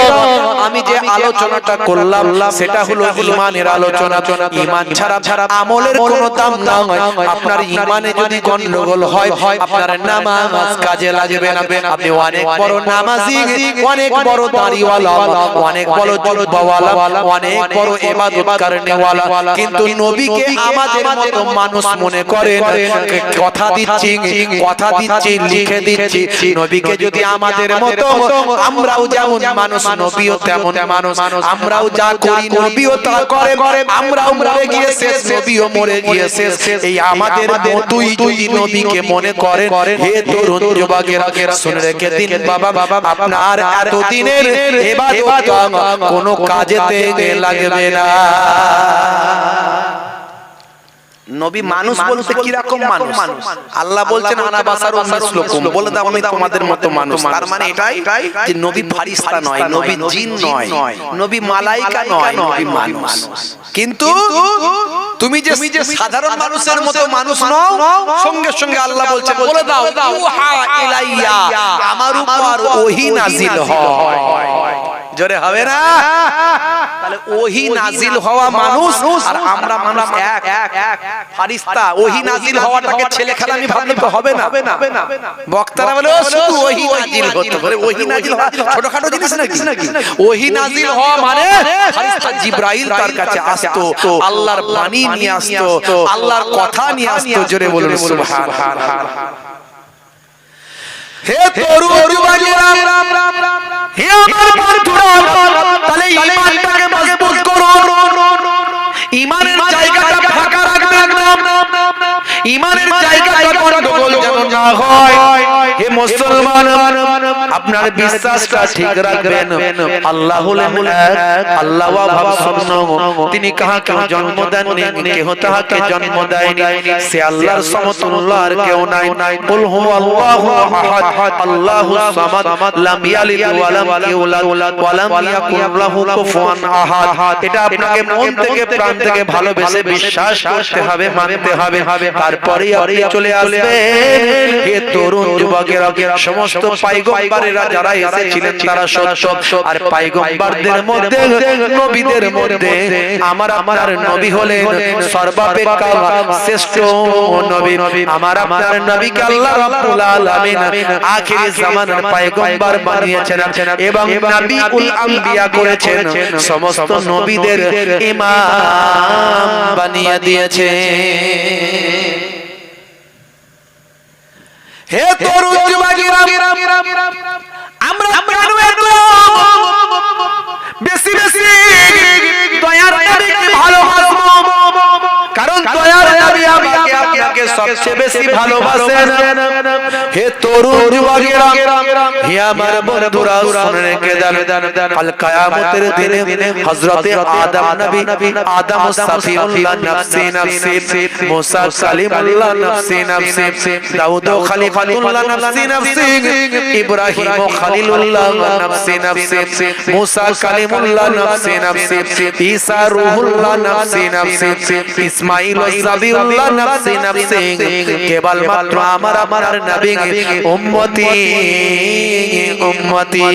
আমি যে আলোচনাটা করলাম সেটা হলো ঈমানের আলোচনা। ঈমান ছাড়া আমলের কোনো দাম নাই। আপনার ঈমানে যদি গন্ডগোল হয়, আপনার নামাজ কাজে লাগবে না। আপনি অনেক বড় নামাজি, অনেক বড় দাড়িওয়ালা, অনেক বড় জুব্বাওয়ালা, অনেক বড় ইবাদতকারীওয়ালা, কিন্তু নবীকে আমাদের মতো মানুষ মনে করেন। কথা দিচ্ছি লিখে দিচ্ছি, নবীকে যদি আমাদের মতো আমরাও যেমন মানুষ, নবীও তেমন মানুষ, আমরাও যা করি নবীও তা করে, আমরাও মরে গিয়ে শেষ, নবীও মরে গিয়ে শেষ। এই আমাদের মতোই যদি নবীকে মনে করেন, হে তরুণ যুবকেরা শুনে রেখে দিন বাবা, আপনার এতদিনের ইবাদত কোনো কাজেতে লাগবে না। নবী মানুষ বলতে কি রকম মানুষ? আল্লাহ বলছেন আনা বাসারুম মিসলুকুম, বলে দাও আমি তোমাদের মতো মানুষ। তার মানে এটাই যে নবী ফারিস্তা নয়, নবী জিন নয়, নবী মালাইকা নয়, নবী মানুষ। কিন্তু তুমি যে সাধারণ মানুষের মতো মানুষ নও, সঙ্গে সঙ্গে আল্লাহ বলছে বলে দাও ইউহা ইলাইয়া, আমার উপর ওহী নাজিল হয়। জোরে হবে না? তাহলে ওহী নাজিল হওয়া মানুষ আর আমরা মানুষ এক। ফারিস্তা ওহী নাজিল হওয়াটাকে ছেলে খেলামি ভাবলে তো হবে না। বক্তারা বলে শুধু ওহী নাজিল হতে পারে, ওহী নাজিল হওয়া ছোটখাটো জিনিস নাকি? ওহী নাজিল হওয়া মানে ফারিস্তা জিবরাইল তার কাছে আসতো, আল্লাহর বাণী নিয়ে আসতো, আল্লাহর কথা নিয়ে আসতো। জোরে বলুন সুবহানাল্লাহ। হে তরুণ যুবকেরা, হে আমার বন্ধুরা, তাহলে ঈমানটাকে মজবুত করো, ঈমানের জায়গাটা ফাঁকা রাখবেন না, ঈমানের জায়গাটা গন্ডগোল যেন না হয়। হে মুসলমান, আপনার বিশ্বাসটা ঠিক রাখবেন। আল্লাহ হলেন এক, আল্লাহ ওয়াহাব সুবহান, তিনি কাহাকে জন্ম দেননি, কেহ তাহাকে জন্ম দেয়নি, সে আল্লাহর সমতুল্য আর কেউ নাই। কুল হুয়াল্লাহু আহাদ, আল্লাহুস সামাদ, লাম ইয়ালিদ ওয়া লাম ইউলাদ ওয়া লাম ইয়াকুল লাহু কুফুয়ান আহাদ। এটা আপনাকে মন থেকে প্রাণ থেকে ভালোবেসে বিশ্বাস করতে হবে, মানতে হবে, তারপরেই আপনি চলে আসবেন। হে তরুণ যুবকেরা, সমস্ত পয়গম্বরেরা যারা এসেছিলেন তারা সত্য, আর পয়গম্বরদের মধ্যে, নবীদের মধ্যে আমার আপনার নবী হলেন সর্বাপেক্ষা শ্রেষ্ঠ নবী। আমার আপনার নবীকে আল্লাহ রাব্বুল আলামিন আখিরি জামানার পয়গম্বর বানিয়েছেন এবং নবীউল আম্বিয়া করেছেন, সমস্ত নবীদের ইমাম বানিয়ে দিয়েছেন। হে তরুণ যুবকেরা, আমরা কেন এত বেশি বেশি দয়ার নবীকে ভালোবাসবো? কারণ দয়ার নবী আমাকে আপনাকে সবচেয়ে বেশি ভালোবাসেন। হে তরুণ যুবকেরা, হে আমার বন্ধুরা, শুনে রেখে দেন, কাল কিয়ামতের দিনে হযরতে আদম নবী, আদম সাফিউল্লাহ নফসি নফসি, মুসা কালিমুল্লাহ নফসি নফসি, দাউদ খলিফাতুল্লাহ নফসি নফসি, ইব্রাহিম খলিলুল্লাহ নফসি নফসি, মুসা কালিমুল্লাহ নফসি নফসি, ঈসা রূহুল্লাহ নফসি নফসি, ইসমাঈল যাবিউল্লাহ নফসি নফসি। কেবল মাত্র আমার নবী উম্মতি উম্মতি।